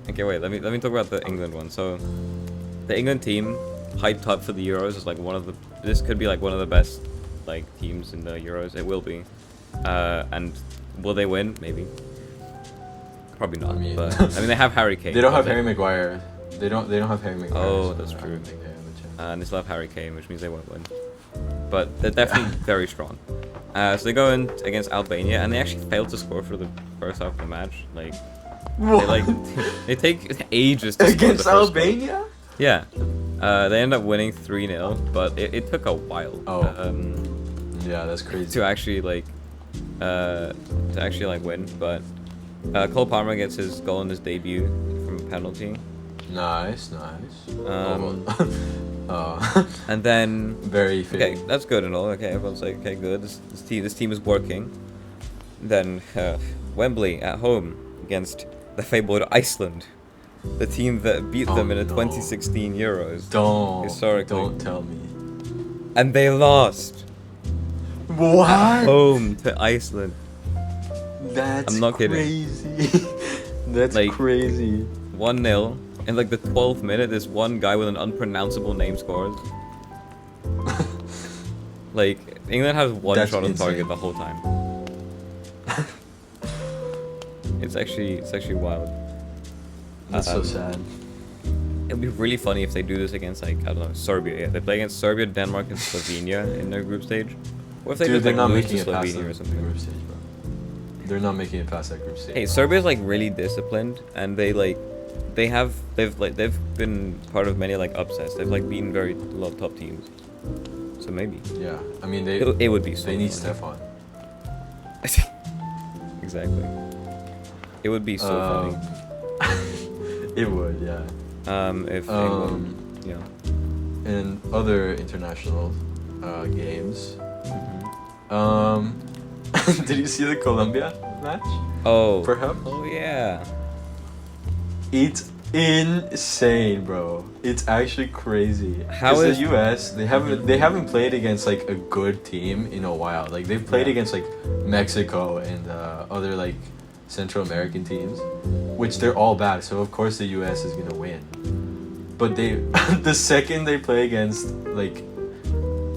S1: Okay, wait. Let me talk about the England one. So, the England team, hyped up for the Euros, is like this could be like one of the best like teams in the Euros. It will be. And will they win? Maybe. Probably not. But they have Harry Kane.
S2: They don't have Harry Maguire. They don't have Harry Maguire.
S1: Oh, that's true. And they still have Harry Kane, which means they won't win. But they're definitely very strong. So they go in against Albania, and they actually failed to score for the first half of the match. Like, they take ages to score
S2: against
S1: the first
S2: Albania.
S1: goal. Yeah, they end up winning 3-0, but it took a while.
S2: Yeah, that's crazy.
S1: To actually win. But Cole Palmer gets his goal in his debut from a penalty.
S2: Nice.
S1: And then
S2: very fitting.
S1: Okay, that's good and all. Okay, everyone's like, okay, good. This team is working. Then Wembley at home against the fabled Iceland, the team that beat them in the 2016 Euros.
S2: Don't tell me.
S1: And they lost.
S2: What?
S1: At home to Iceland.
S2: That's
S1: I'm not
S2: crazy.
S1: kidding.
S2: That's like, crazy.
S1: 1-0. In like the 12th minute, this one guy with an unpronounceable name scores. Like, England has one shot on target the whole time. It's actually wild.
S2: That's so sad.
S1: It'd be really funny if they do this against, like, I don't know, Serbia. Yeah, they play against Serbia, Denmark, and Slovenia in their group stage. Or if they
S2: They're not making
S1: to
S2: it past
S1: Slovenia or
S2: the
S1: something.
S2: group stage, bro. They're not making it past that group stage.
S1: Hey, Serbia's like really disciplined, and they've been part of many like upsets. They've like beaten a lot of top teams. So maybe.
S2: Yeah, I mean
S1: it would be. So
S2: they need
S1: funny.
S2: Stefan.
S1: Exactly. It would be so funny.
S2: It would, yeah.
S1: If England, yeah.
S2: And other international games. Did you see the Colombia match?
S1: Oh.
S2: Perhaps?
S1: Oh yeah.
S2: It's insane, bro. It's actually crazy.
S1: How is
S2: the US? They haven't played against like a good team in a while. Like they've played against like Mexico and other like Central American teams, which they're all bad. So of course the US is gonna win. But the second they play against like,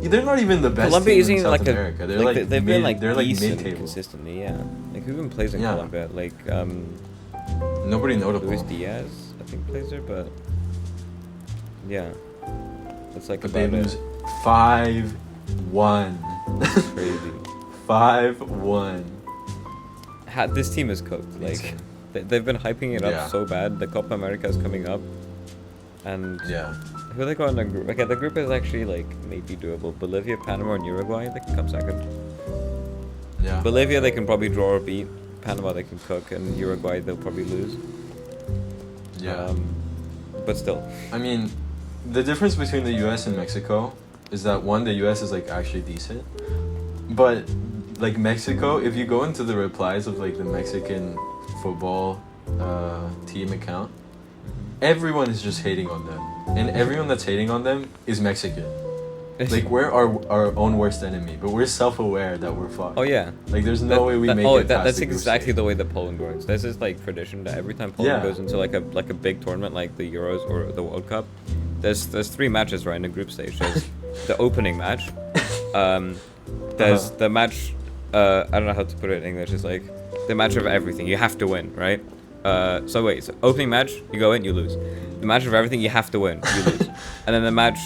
S2: they're not even the best
S1: Colombia
S2: team in South
S1: like
S2: America. They're
S1: they've been like
S2: they're like
S1: decent
S2: mid-table
S1: consistently. Yeah. Like who even plays in Colombia? Like
S2: Nobody notable.
S1: Luis Diaz, I think, plays there, but yeah, that's like
S2: But
S1: about
S2: they
S1: it.
S2: lose 5-1.
S1: That's crazy.
S2: 5-1.
S1: This team is cooked. Like,
S2: Insane.
S1: they've been hyping it up
S2: Yeah.
S1: so bad. The Copa America is coming up, and
S2: Yeah.
S1: who they got in the group? Okay, the group is actually like maybe doable. Bolivia, Panama, and Uruguay. They can come second.
S2: Yeah.
S1: Bolivia, they can probably draw or beat. Panama, they can cook, and Uruguay, they'll probably lose.
S2: Yeah.
S1: But still.
S2: I mean, the difference between the US and Mexico is that one, the US is like actually decent, but like Mexico, if you go into the replies of like the Mexican football team account, everyone is just hating on them, and everyone that's hating on them is Mexican. Like, we're our own worst enemy, but we're self-aware that we're fucked.
S1: Oh yeah.
S2: Like, there's no way we make it past
S1: That's
S2: the group
S1: exactly
S2: stage.
S1: the way that Poland works. This is like tradition that every time Poland
S2: Yeah.
S1: goes into like a big tournament like the Euros or the World Cup, there's 3 matches right in the group stage. There's the opening match, there's the match. I don't know how to put it in English. It's like the match of everything. You have to win, right? So opening match, you go in, you lose. The match of everything, you have to win, you lose. And then the match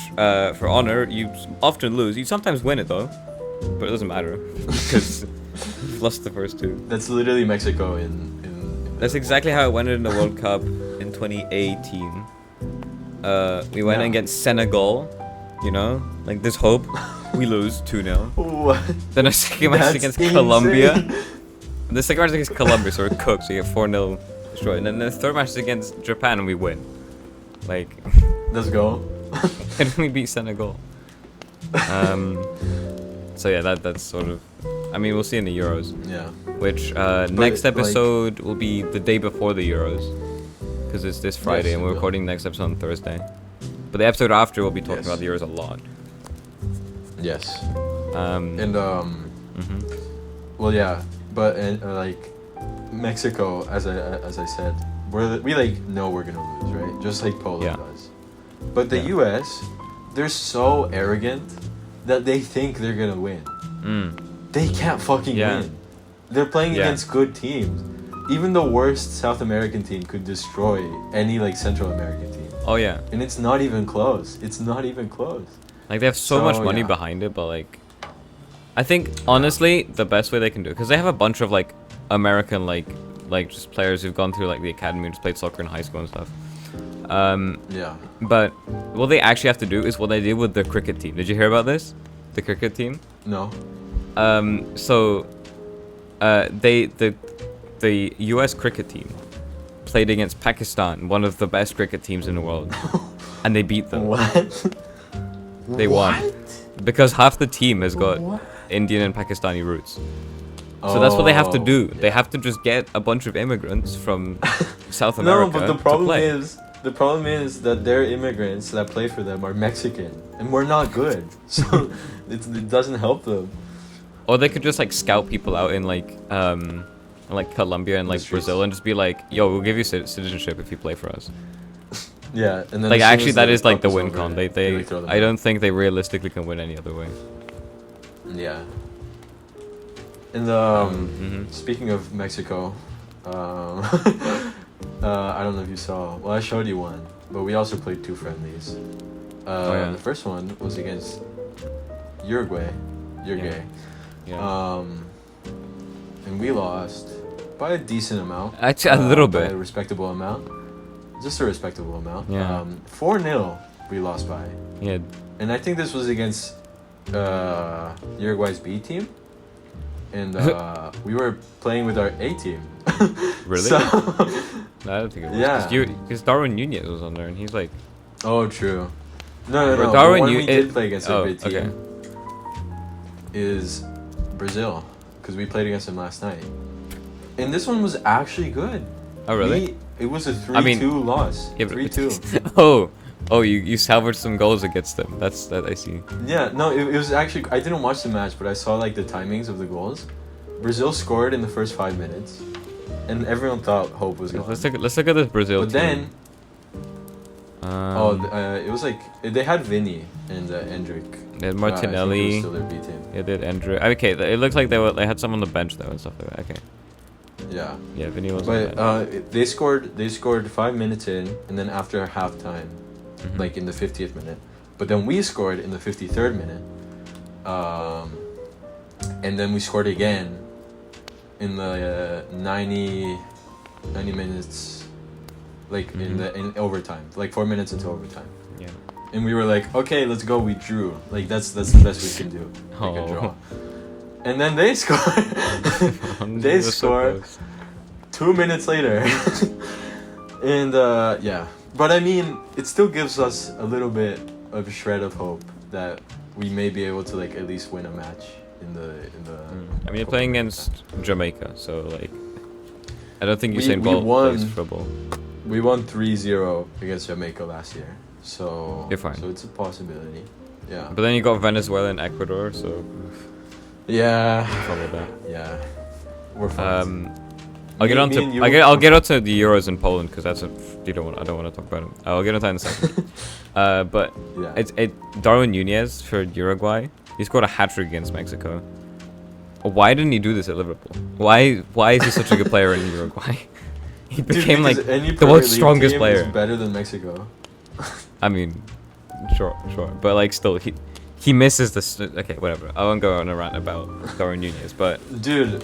S1: for honor, you often lose. You sometimes win it though, but it doesn't matter because you've lost the first 2.
S2: That's literally Mexico in
S1: That's exactly how it went in the World Cup in 2018. We went
S2: Yeah.
S1: against Senegal, you know, like there's hope. We lose 2-0.
S2: What?
S1: Then a second match
S2: That's
S1: against
S2: insane.
S1: Colombia. The second match against Colombia, so we're cooked, so you get 4-0 destroyed. And then the third match is against Japan, and we win. Like,
S2: Let's go.
S1: and we beat Senegal. So yeah, that's sort of. I mean, we'll see in the Euros.
S2: Yeah.
S1: Which next
S2: like-
S1: episode will be the day before the Euros, because it's this Friday,
S2: Yes,
S1: and
S2: it
S1: we're
S2: will.
S1: recording next episode on Thursday. But the episode after, we'll be talking
S2: Yes.
S1: about the Euros a lot.
S2: Yes.
S1: And
S2: Well, yeah, but like Mexico, as I said, we like know we're gonna lose, right? Just like Poland
S1: Yeah.
S2: does. But the
S1: Yeah.
S2: U.S., they're so arrogant that they think they're gonna win. They can't fucking
S1: Yeah.
S2: win. They're playing
S1: Yeah.
S2: against good teams. Even the worst South American team could destroy any like Central American team,
S1: oh yeah,
S2: and it's not even close. It's not even close.
S1: like they have so much money
S2: yeah.
S1: behind it, but like, I think honestly the best way they can do it, because they have a bunch of like American like just players who've gone through like the academy and just played soccer in high school and stuff.
S2: Yeah.
S1: But what they actually have to do is what they did with the cricket team. Did you hear about this? The cricket team.
S2: No.
S1: The U.S. cricket team played against Pakistan, one of the best cricket teams in the world, and they beat them.
S2: What?
S1: They won because half the team has got
S2: What?
S1: Indian and Pakistani roots. So that's what they have to do.
S2: Oh,
S1: They have to just get a bunch of immigrants from South
S2: No,
S1: America
S2: but the
S1: to
S2: problem
S1: play.
S2: is that their immigrants that play for them are Mexican, and we're not good, so it doesn't help them.
S1: Or they could just like scout people out in like Colombia and like
S2: streets.
S1: Brazil and just be like, yo, we'll give you citizenship if you play for us.
S2: Yeah, and then
S1: Like
S2: as soon
S1: actually
S2: as
S1: that
S2: the
S1: is like
S2: cup
S1: the
S2: is
S1: win
S2: over,
S1: con.
S2: they,
S1: They
S2: like, throw them
S1: I
S2: out.
S1: don't think they realistically can win any other way.
S2: Yeah. And speaking of Mexico, I don't know if you saw. Well, I showed you one, but we also played 2 friendlies.
S1: Yeah.
S2: The first one was against Uruguay. Uruguay.
S1: Yeah.
S2: And we lost by a decent amount.
S1: Actually, a little
S2: by
S1: bit.
S2: a respectable amount. Just a respectable amount.
S1: Yeah.
S2: 4-0 we lost by.
S1: Yeah.
S2: And I think this was against Uruguay's B team. And we were playing with our A team.
S1: Really?
S2: So,
S1: No, I don't think it was.
S2: Yeah.
S1: Because Darwin Nunez was on there, and he's like,
S2: oh, true. No.
S1: Bro,
S2: The
S1: Darwin,
S2: one
S1: you-
S2: we did
S1: it-
S2: play against
S1: oh,
S2: a big team
S1: okay.
S2: is Brazil, because we played against them last night. And this one was actually good.
S1: Oh, really?
S2: It was a 3-2
S1: I mean-
S2: loss.
S1: Yeah, but-
S2: 3-2.
S1: oh, you salvaged some goals against them. That's that I see.
S2: Yeah, no, it was actually. I didn't watch the match, but I saw like the timings of the goals. Brazil scored in the first 5 minutes, and everyone thought hope was gone.
S1: Let's look at this Brazil
S2: But
S1: team.
S2: then, it was like they had Vinny and Endrick.
S1: They had
S2: I think it was
S1: Martinelli.
S2: still their B team.
S1: Yeah, they had Andrew. Okay, it looks like they had some on the bench though and stuff like that. Okay.
S2: Yeah.
S1: Yeah, Vinny wasn't
S2: But
S1: bad.
S2: they scored 5 minutes in, and then after halftime,
S1: Mhm.
S2: like in the 50th minute. But then we scored in the 53rd minute, and then we scored again in the 90 minutes, like in overtime, like 4 minutes into overtime.
S1: Yeah.
S2: And we were like, okay, let's go. We drew. Like that's the best we can do. Like a draw. And then they score. They score 2 minutes later. And yeah, but I mean, it still gives us a little bit of a shred of hope that we may be able to like at least win a match in the.
S1: I mean, you're playing against Jamaica, so like, I don't think
S2: We
S1: Usain Bolt
S2: won.
S1: plays football.
S2: We won 3-0 against Jamaica last year, so
S1: You're fine.
S2: So it's a possibility. Yeah.
S1: But then you got Venezuela and Ecuador, so
S2: Yeah.
S1: trouble that.
S2: Yeah. We're fine.
S1: I'll get
S2: Me-
S1: on
S2: me
S1: to
S2: and you-
S1: I'll get onto the Euros in Poland because that's a I don't want to talk about it. I'll get onto that in a second. But
S2: Yeah.
S1: it's Darwin Nunez for Uruguay. He scored a hat trick against Mexico. Why didn't he do this at Liverpool? Why is he such a good player in Uruguay? He became like
S2: Dude, any
S1: the
S2: Premier
S1: world's
S2: League
S1: strongest
S2: team
S1: player.
S2: is better than Mexico.
S1: I mean, sure, but like still he misses the okay, whatever. I won't go on a rant about Darwin Nunez, but
S2: Dude,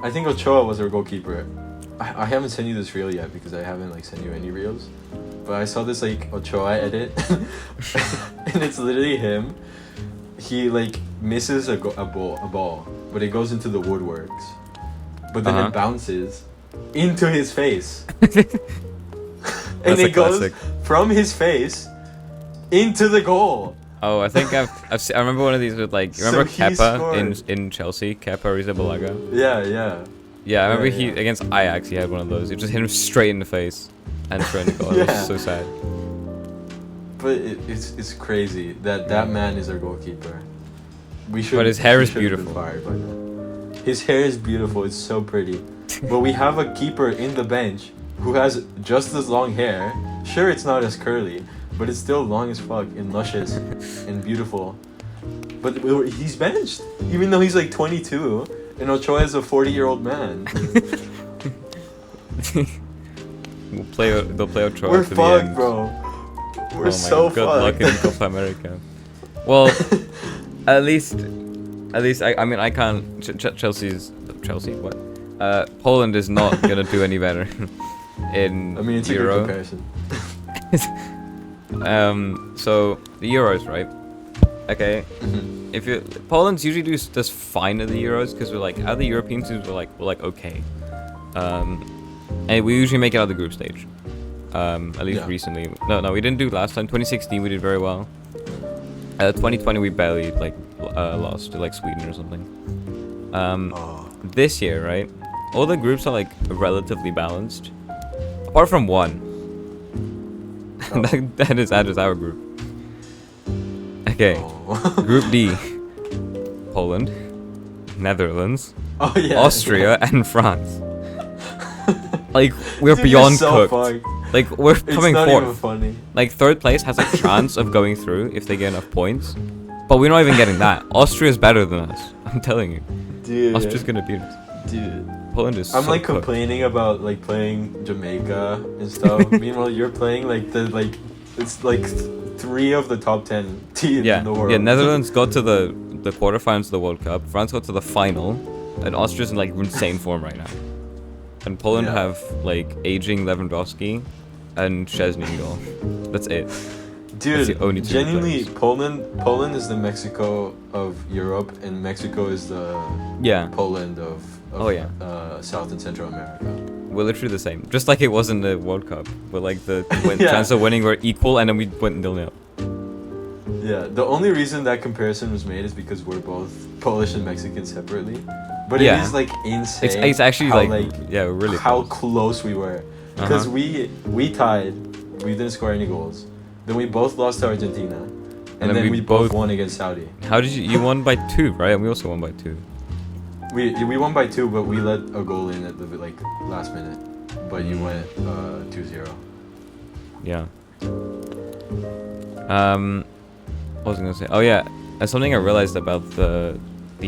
S2: I think Ochoa was our goalkeeper. I haven't sent you this reel yet because I haven't like sent you any reels. But I saw this like Ochoa edit, and it's literally him. He like misses a ball, but it goes into the woodworks. But then it bounces into his face, and
S1: That's a
S2: it goes
S1: classic.
S2: from his face into the goal.
S1: Oh, I think I remember one of these with like you remember
S2: So he
S1: Kepa in Chelsea, Kepa Arrizabalaga.
S2: Yeah.
S1: Yeah, I remember
S2: Yeah,
S1: he
S2: yeah.
S1: against Ajax he had one of those. It just hit him straight in the face and straight in the goal. It
S2: Yeah.
S1: was so sad.
S2: But it's crazy that man is our goalkeeper. We should.
S1: But his hair
S2: he
S1: is
S2: should have been
S1: beautiful.
S2: fired by now. His hair is beautiful. It's so pretty. But we have a keeper in the bench who has just as long hair. Sure, it's not as curly, but it's still long as fuck and luscious and beautiful. But he's benched, even though he's like 22, and Ochoa is a 40-year-old man.
S1: They'll play Ochoa
S2: We're
S1: to the
S2: fucked,
S1: end.
S2: bro. We're
S1: Oh my
S2: so
S1: God, good luck
S2: fucked.
S1: in Copa America. Well, at least I mean I can't. Chelsea what? Poland is not gonna do any better in
S2: I mean, it's a good
S1: Euro.
S2: comparison.
S1: So the Euros, right? Okay. If you Poland's usually does fine at the Euros because we're like other European teams we're like okay. And we usually make it out of the group stage. At least
S2: Yeah.
S1: recently. No, we didn't do last time. 2016 we did very well. 2020 we barely like lost to like Sweden or something. This year, right? All the groups are like relatively balanced, apart from one. that is our group. Okay, Group D: Poland, Netherlands,
S2: Oh yeah.
S1: Austria, and France. Like we're
S2: Dude,
S1: beyond
S2: you're so
S1: cooked.
S2: fucked.
S1: Like we're
S2: It's
S1: coming
S2: not even
S1: fourth.
S2: funny.
S1: Like third place has a chance of going through if they get enough points, but we're not even getting that. Austria's better than us. I'm telling you,
S2: Dude.
S1: Austria's gonna beat us.
S2: Dude.
S1: Poland is.
S2: I'm
S1: so
S2: like
S1: cooked.
S2: complaining about like playing Jamaica and stuff. Meanwhile, you're playing like it's like 3 of the top 10 teams
S1: Yeah,
S2: in the world.
S1: yeah. Netherlands got to the quarterfinals of the World Cup. France got to the final, and Austria's in like insane form right now. And Poland
S2: Yeah.
S1: have like aging Lewandowski and Szczesny in goal. That's it. That's
S2: Dude,
S1: the only two
S2: genuinely,
S1: players.
S2: Poland is the Mexico of Europe, and Mexico is the
S1: Yeah,
S2: Poland of
S1: Oh, yeah.
S2: South and Central America.
S1: we're literally the same. Just like it was in the World Cup, where like the
S2: Yeah.
S1: chance of winning were equal, and then we went 0-0.
S2: Yeah, the only reason that comparison was made is because we're both Polish and Mexican separately. But
S1: Yeah.
S2: it is like insane.
S1: It's actually
S2: how,
S1: like yeah, we're really
S2: how
S1: close.
S2: close we were. Because we tied, we didn't score any goals. Then we both lost to Argentina, and then we both won against Saudi.
S1: How did you won by 2, right? And we also won by 2.
S2: We won by 2, but we let a goal in at the like last minute. But you went 2-0.
S1: Yeah. What was I gonna say? Oh yeah, something I realized about the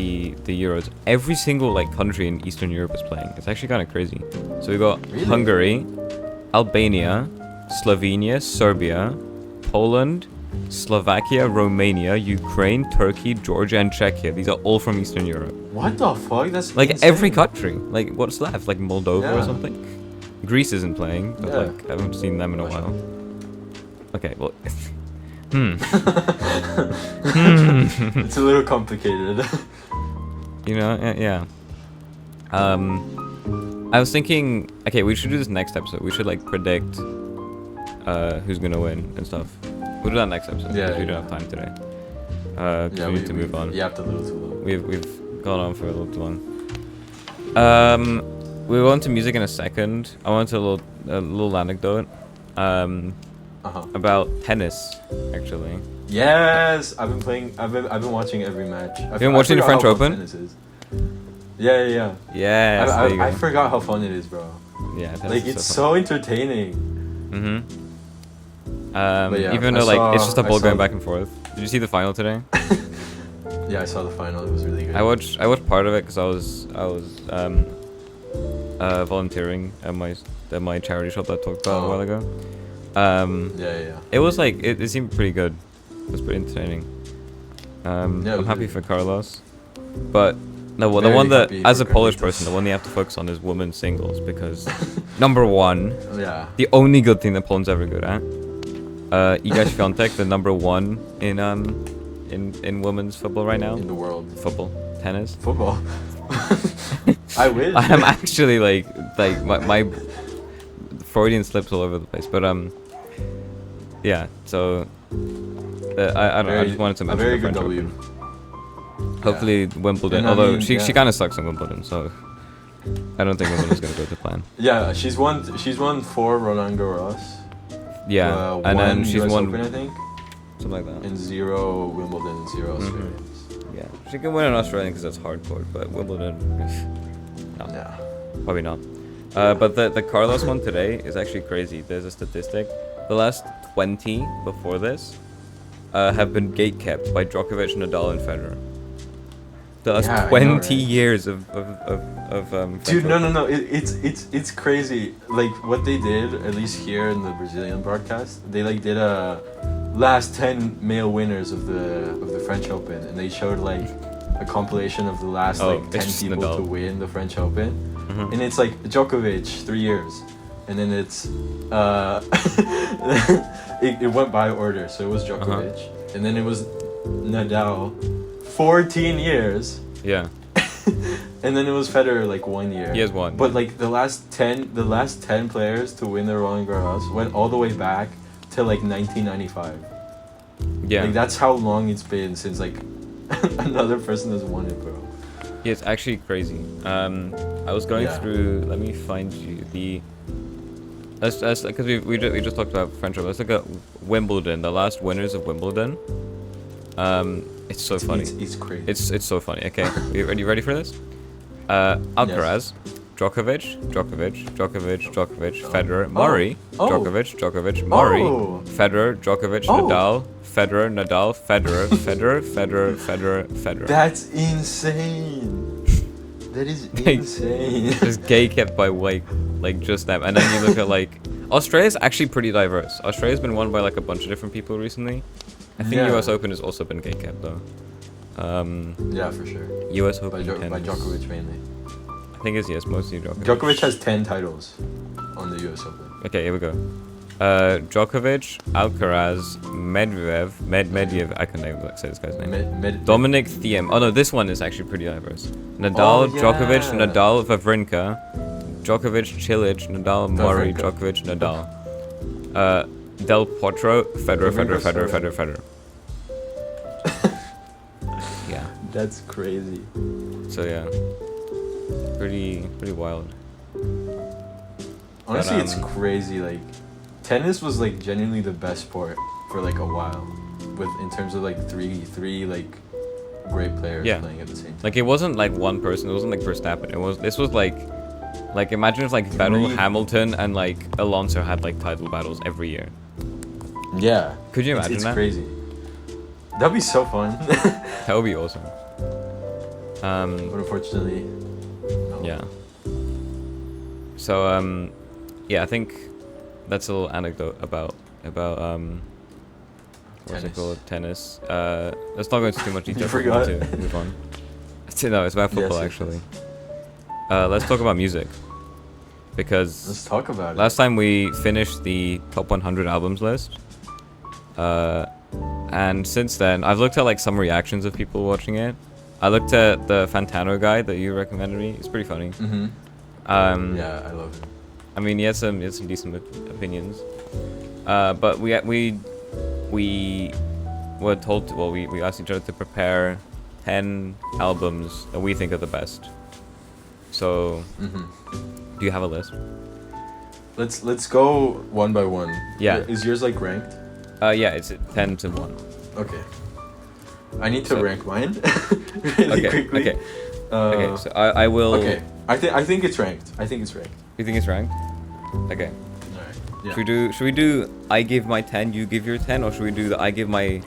S1: the Euros, every single like country in Eastern Europe is playing. It's actually kind of crazy. So we got
S2: Really?
S1: Hungary, Albania, Slovenia, Serbia, Poland, Slovakia, Romania, Ukraine, Turkey, Georgia, and Czechia. These are all from Eastern Europe.
S2: What the fuck? That's
S1: Like
S2: insane.
S1: every country. Like what's left? Like Moldova or
S2: Yeah.
S1: something? Greece isn't playing, but
S2: Yeah.
S1: like I haven't seen them in a
S2: Russia.
S1: while. Okay, well
S2: It's a little complicated.
S1: You know, yeah. I was thinking, okay, we should do this next episode. We should like predict who's gonna win and stuff. We'll do that next episode
S2: Yeah,
S1: because we
S2: yeah.
S1: don't have time today. 'Cause we need to move on.
S2: You have to a little too long.
S1: We've gone on for a little too long. We'll go on to music in a second. I want a little anecdote about tennis, actually.
S2: Yes, I've been playing. I've been watching every match.
S1: You've been watching the
S2: forgot
S1: French
S2: how fun
S1: Open?
S2: tennis is. Yeah.
S1: Yes, there you go.
S2: I forgot how fun it is, bro.
S1: Yeah, tennis
S2: Like
S1: is
S2: it's
S1: so
S2: so entertaining.
S1: fun.
S2: But yeah,
S1: even
S2: I
S1: though like it's
S2: saw-
S1: just a
S2: I
S1: ball
S2: saw-
S1: going back and forth. Did you see the final today?
S2: Yeah, I saw the final. It was really good.
S1: I watched part of it because I was volunteering at my charity shop that I talked about a while ago.
S2: Yeah.
S1: It was like it seemed pretty good. It was pretty entertaining.
S2: Yeah, it
S1: I'm
S2: was
S1: happy
S2: really
S1: for Carlos, but no, well, the
S2: Very
S1: one that
S2: happy
S1: as a
S2: for
S1: Polish
S2: Carlitos.
S1: person, the one you have to focus on is women's singles because number one,
S2: Yeah.
S1: the only good thing that Poland's ever good at. Iga Świątek, the number one in women's football right now.
S2: In the world.
S1: Football, tennis.
S2: Football. I wish.
S1: I am actually like my Freudian slips all over the place, but yeah. So I don't know. I just wanted to
S2: A
S1: mention
S2: very
S1: the
S2: good
S1: French
S2: W.
S1: Open. Hopefully Wimbledon.
S2: And I
S1: Although
S2: mean,
S1: she
S2: yeah.
S1: kind of sucks in Wimbledon, so I don't think Wimbledon's gonna go to plan.
S2: Yeah, she's won 4 Roland Garros.
S1: Yeah, and then
S2: one
S1: she's
S2: US
S1: won
S2: Open, I think,
S1: something like that.
S2: and 0 Wimbledon and 0
S1: Mhm.
S2: Australians.
S1: Yeah, she can win an Australian because that's hardcore, but Wimbledon, no,
S2: Yeah.
S1: probably not. But the Carlos one today is actually crazy. There's a statistic. The last 20 before this have been gatekept by Djokovic, Nadal, and Federer. The last
S2: Yeah, I know,
S1: 20
S2: right?
S1: years of French
S2: Dude,
S1: Open.
S2: no. It's crazy. Like what they did, at least here in the Brazilian broadcast, they like did a last 10 male winners of the French Open, and they showed like a compilation of the last
S1: Oh,
S2: like
S1: it's
S2: 10
S1: just
S2: people
S1: Nadal.
S2: to win the French Open,
S1: Mhm.
S2: and it's like Djokovic 3 years, and then it's it went by order, so it was Djokovic, and then it was Nadal, 14 years.
S1: Yeah,
S2: And then it was Federer like 1 year.
S1: he has one.
S2: But like the last 10 players to win the Roland Garros went all the way back to like 1995.
S1: Yeah,
S2: Like that's how long it's been since like another person has won it, bro.
S1: yeah, it's actually crazy. I was going
S2: Yeah.
S1: through. Let me find you the. Because we just talked about French Open. Let's look at Wimbledon. The last winners of Wimbledon. It's so funny.
S2: It's crazy.
S1: It's so funny. Okay, are you ready for this? Alcaraz, Djokovic, Federer, Murray,
S2: Oh.
S1: Djokovic, Murray,
S2: Oh.
S1: Federer, Djokovic,
S2: Oh.
S1: Nadal, Federer, Federer.
S2: That's insane. That is
S1: Like,
S2: insane.
S1: Just gay kept by like just them. And then you look at like Australia's actually pretty diverse. Australia's been won by like a bunch of different people recently. I think
S2: Yeah.
S1: US Open has also been gay kept though.
S2: Yeah, for sure.
S1: US
S2: By,
S1: Open
S2: by
S1: tennis.
S2: Djokovic mainly.
S1: I think it's yes, mostly Djokovic.
S2: Djokovic has 10 titles on the US Open.
S1: Okay, here we go. Djokovic, Alcaraz, Medvedev. I can't even say this guy's name. Dominic Thiem. Oh no, this one is actually pretty diverse. Nadal,
S2: Oh, yeah.
S1: Djokovic, Nadal, Wawrinka, Djokovic, Cilic, Nadal, Murray,
S2: Wawrinka.
S1: Djokovic, Nadal. Del Potro, Federer. Yeah.
S2: That's crazy.
S1: So yeah, pretty wild.
S2: Honestly, it's
S1: um,
S2: crazy. Like, tennis was like genuinely the best sport for like a while, with in terms of like three like great players
S1: Yeah.
S2: playing at the same time.
S1: Like it wasn't like one person. It wasn't like Verstappen. This was like imagine if like Vettel,
S2: Three.
S1: Hamilton, and like Alonso had like title battles every year.
S2: Yeah.
S1: Could you
S2: It's,
S1: imagine
S2: it's
S1: that?
S2: crazy. That'd be so fun.
S1: That would be awesome.
S2: But unfortunately, no.
S1: Yeah. So yeah, I think that's a little anecdote about what's it
S2: Tennis.
S1: called? Tennis. Let's not go into too much detail.
S2: You
S1: We need
S2: forgot.
S1: to move on. No, it's about football
S2: Yes,
S1: actually. Let's talk about music because
S2: Let's talk about it.
S1: last time we finished the top 100 albums list. And since then, I've looked at like some reactions of people watching it. I looked at the Fantano guy that you recommended me. It's pretty funny.
S2: Mm-hmm. Yeah, I love him.
S1: I mean, he had some decent opinions. But we were told to, well, we asked each other to prepare 10 albums that we think are the best. So,
S2: Mm-hmm.
S1: do you have a list?
S2: Let's go one by one.
S1: Yeah.
S2: Is yours like ranked?
S1: Yeah, it's 10 to 1.
S2: Okay. I need to
S1: So-
S2: rank mine really
S1: Okay,
S2: quickly.
S1: okay. Okay, so I will...
S2: Okay. I think it's ranked. I think it's ranked.
S1: You think it's ranked? Okay.
S2: Alright. Yeah.
S1: Should we do I give my 10, you give your 10, or should we do the I give my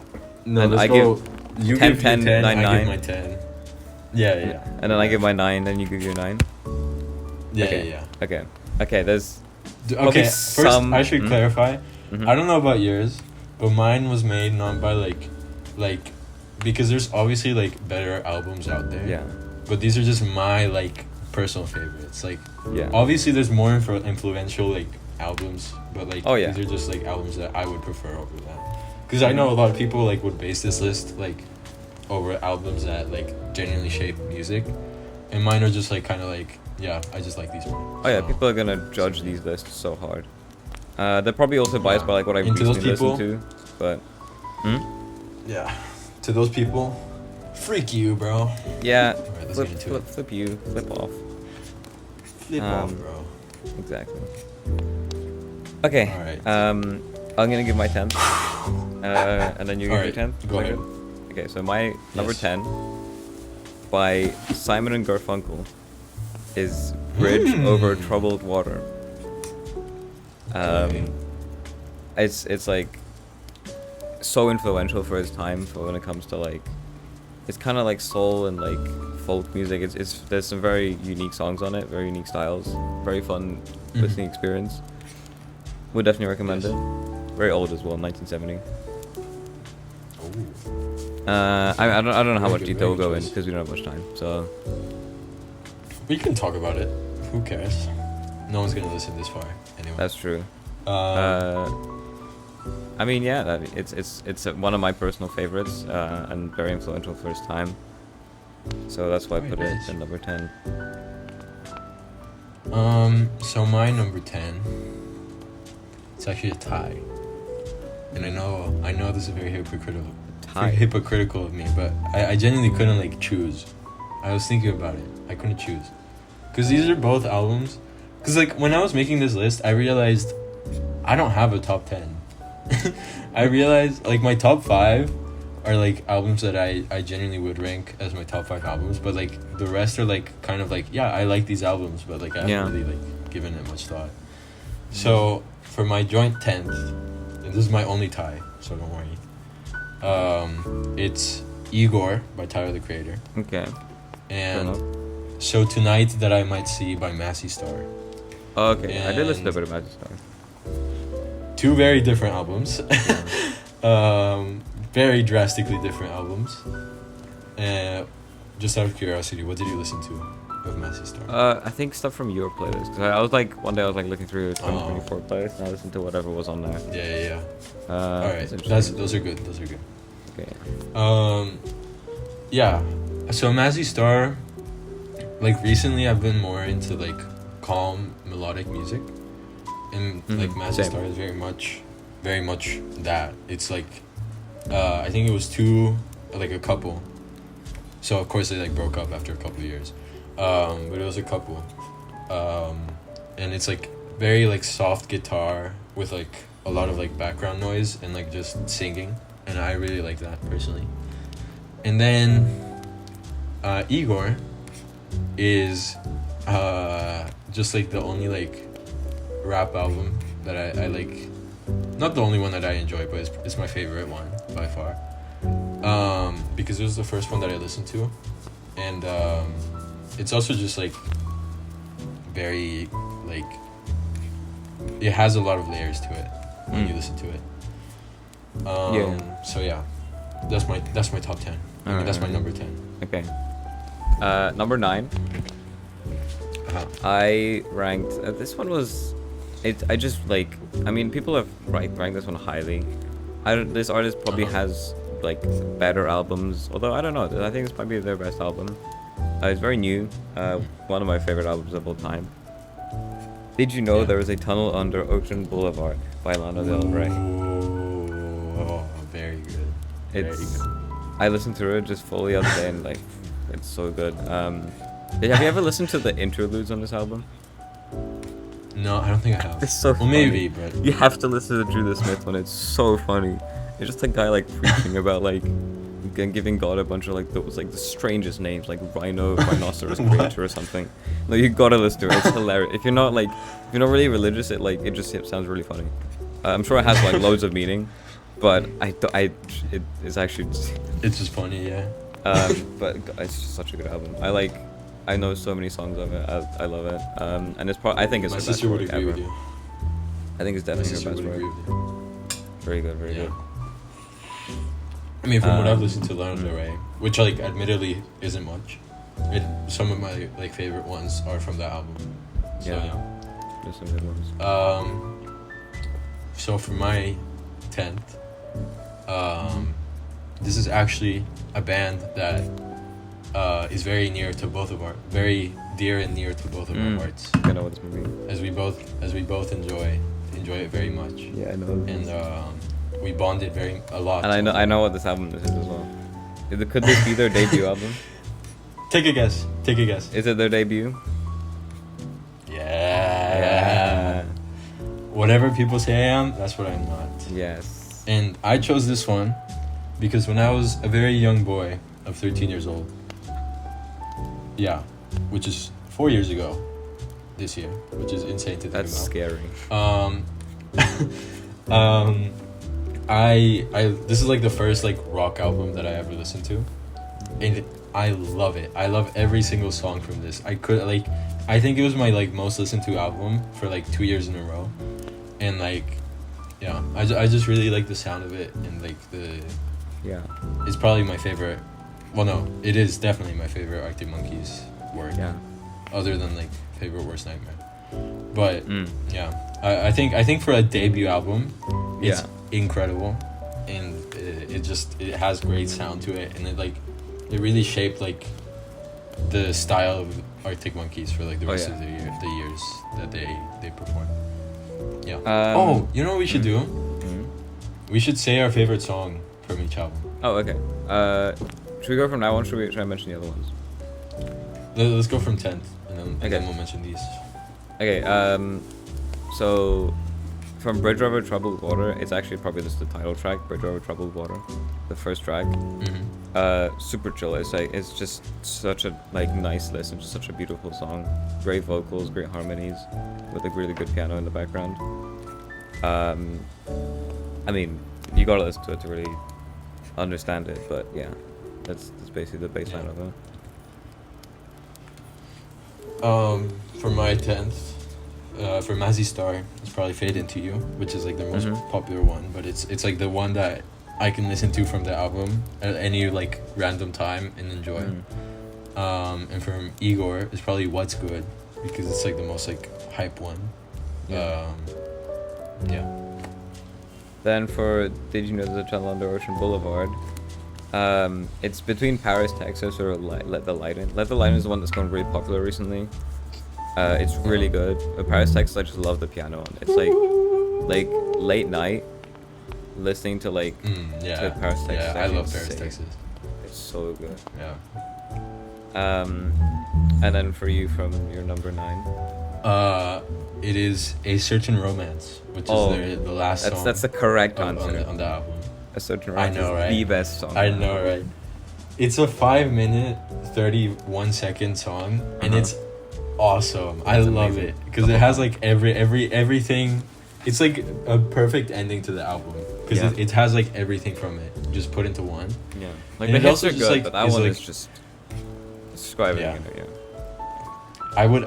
S2: No,
S1: and
S2: let's
S1: I
S2: go. You
S1: 10,
S2: give
S1: 10,
S2: your 10,
S1: 9,
S2: I
S1: 9.
S2: give my 10. Yeah, yeah.
S1: and then I give my 9, then you give your 9?
S2: Yeah,
S1: Okay.
S2: yeah.
S1: Okay. Okay, there's
S2: Okay,
S1: Probably
S2: first
S1: some-
S2: I should clarify.
S1: Mhm.
S2: I don't know about yours, but mine was made not by like because there's obviously like better albums out there.
S1: Yeah.
S2: But these are just my like personal favorites. Like
S1: Yeah.
S2: obviously there's more influential like albums, but like
S1: Oh, yeah.
S2: these are just like albums that I would prefer over that. Because I know a lot of people like would base this list like over albums that like genuinely shape music, and mine are just like kind of like yeah, I just like these more.
S1: Oh yeah,
S2: So-
S1: people are gonna judge these lists so hard. They're probably also biased
S2: Yeah.
S1: by like what I
S2: And to those
S1: recently listened to, but
S2: Yeah. To those people, freak you, bro.
S1: yeah,
S2: Alright, let's
S1: flip,
S2: get into
S1: flip,
S2: it.
S1: flip you, flip off.
S2: Flip off,
S1: Um,
S2: bro.
S1: Exactly. Okay.
S2: Alright.
S1: I'm gonna give my 10th, and then you give your
S2: Alright,
S1: 10th.
S2: go
S1: Is that
S2: ahead.
S1: good? Okay, so my number
S2: Yes.
S1: 10 by Simon and Garfunkel is Bridge Over Troubled Water.
S2: Okay.
S1: It's like so influential for its time for when it comes to like it's kind of like soul and like folk music. It's there's some very unique songs on it, very unique styles, very fun listening experience. Would definitely recommend
S2: Yes.
S1: it. Very old as well, 1970.
S2: Ooh.
S1: I don't know how
S2: Very
S1: much
S2: good,
S1: detail we'll
S2: very
S1: go
S2: good
S1: in
S2: choice.
S1: because we don't have much time. So
S2: We can talk about it. Who cares? No one's gonna listen this far anyway.
S1: that's true.
S2: Um,
S1: I mean, yeah, it's one of my personal favorites and very influential for its time. So that's why I
S2: Very
S1: put it
S2: nice.
S1: at number 10.
S2: So my number 10, it's actually a tie. And I know this is very
S1: Tie.
S2: hypocritical of me, but I genuinely couldn't like choose. I was thinking about it. I couldn't choose. Cause these are both albums. Cause like when I was making this list, I realized I don't have a top 10. I realized like my top 5 are like albums that I genuinely would rank as my top 5 albums, but like the rest are like kind of like yeah, I like these albums, but like I haven't
S1: Yeah.
S2: really like given it much thought. So for my joint 10th, and this is my only tie, so don't worry. It's Igor by Tyler the Creator,
S1: Okay.
S2: and
S1: enough.
S2: So Tonight That I Might See by Massey Star.
S1: Oh, okay. I did listen to a
S2: And-
S1: bit of Magic Star.
S2: Two very different albums. Very drastically different albums. Just out of curiosity, what did you listen to of Massey Star?
S1: I think stuff from your playlist. 'Cause I was like, one day I was like looking through your 2024 playlist and I listened to whatever was on there.
S2: Yeah.
S1: All
S2: Alright, those are good. Those are good.
S1: Okay.
S2: Yeah. So Massey Star, like recently I've been more into like calm melodic music, and like Massey
S1: same.
S2: Star is very much that. It's like, I think it was a couple. So of course they like broke up after a couple of years, but it was a couple, and it's like very like soft guitar with like a lot of like background noise and like just singing, and I really like that personally. And then Igor is just like the only like rap album that I like, not the only one that I enjoy, but it's my favorite one by far, because it was the first one that I listened to, and it's also just like very like it has a lot of layers to it when you listen to it. So yeah, that's my top 10. I mean, that's my number 10.
S1: Okay. Number 9. I ranked this one was I just like, I mean, people have ranked this one highly. This artist probably has like better albums, although I don't know, I think this might be their best album. It's very new, one of my favorite albums of all time. Did you know there is a tunnel under Ocean Boulevard by Lana Del Rey?
S2: Oh, very good.
S1: I listened to it just fully the other day and like, it's so good. Have you ever listened to the interludes on this album?
S2: No, I don't think I have.
S1: It's so funny.
S2: Maybe, but
S1: you have to listen to Judah Smith one. It's so funny. It's just a guy like preaching about like giving God a bunch of like those like the strangest names, like rhinoceros creature or something. No, you gotta listen to it. It's hilarious. If you're not really religious, it just sounds really funny. I'm sure it has like loads of meaning, but it's actually
S2: it's just funny, yeah.
S1: But it's just such a good album. I know so many songs of it. I love it. And it's I think it's
S2: my
S1: her best
S2: sister would
S1: work
S2: agree
S1: ever.
S2: with you.
S1: I think it's
S2: My
S1: definitely
S2: sister
S1: her
S2: would
S1: best
S2: agree
S1: work.
S2: with you.
S1: Very good, very good.
S2: I mean, from what I've listened to Lana Del Rey, which like admittedly isn't much, some of my like favorite ones are from that album. So,
S1: Yeah. There's some good ones.
S2: So for my 10th, this is actually a band that is very dear and near to both of our hearts.
S1: I know what this movie.
S2: As we both enjoy it very much.
S1: Yeah, I know.
S2: And we bonded a lot.
S1: And I know what this album is as well. Could this be their debut album?
S2: Take a guess.
S1: Is it their debut?
S2: Yeah. Whatever people say I am, that's what I'm not.
S1: Yes.
S2: And I chose this one because when I was a very young boy of 13 years old, yeah, which is 4 years ago this year, which is insane to think about.
S1: That's scary.
S2: This is like the first like rock album that I ever listened to, and I love it. I love every single song from this. I think it was my like most listened to album for like 2 years in a row, and like, yeah, I just really like the sound of it, and like it's probably my favorite. Well, no, it is definitely my favorite Arctic Monkeys work.
S1: Yeah.
S2: Other than like favorite Worst Nightmare, but yeah, I think for a debut album, it's incredible, and it has great sound to it, and it really shaped like the style of Arctic Monkeys for like the rest of the years that they perform. Yeah. You know what we should do? We should say our favorite song from each album.
S1: Oh, okay. Should we go from now on? Should I mention the other ones?
S2: Let's go from 10th, and then we'll mention these.
S1: Okay. So from Bridge Over Troubled Water, it's actually probably just the title track, Bridge Over Troubled Water, the first track. Super chill. It's just such a like nice listen, just such a beautiful song. Great vocals, great harmonies, with a really good piano in the background. I mean, you gotta listen to it to really understand it, but yeah, that's basically the baseline of it.
S2: For my 10th, for Mazzy Star, it's probably Fade Into You, which is like the most popular one, but it's like the one that I can listen to from the album at any like random time and enjoy. And from Igor, it's probably What's Good, because it's like the most like hype one.
S1: Then for Did You Know There's a Tunnel Under Ocean Boulevard, it's between Paris, Texas, or Let the Light In. Let the Light In is the one that's gone really popular recently. It's really good. Paris, Texas, I just love the piano on it. It's like late night listening to to Paris, Texas.
S2: Yeah, I love Paris, Texas.
S1: It's so good.
S2: Yeah.
S1: And then for you, from your number 9.
S2: It is A Certain Romance, which is the last song.
S1: That's the correct answer
S2: on the album.
S1: A Certain Romance
S2: I know, right?
S1: is the best song.
S2: I know, right? It's a 5-minute, 31-second song, and it's awesome. I love it because it has like everything. It's like a perfect ending to the album because it has like everything from it just put into one.
S1: Yeah, like
S2: and
S1: the hits are
S2: just,
S1: good,
S2: like,
S1: but that one is just describing
S2: Yeah.
S1: it. Yeah.
S2: I would.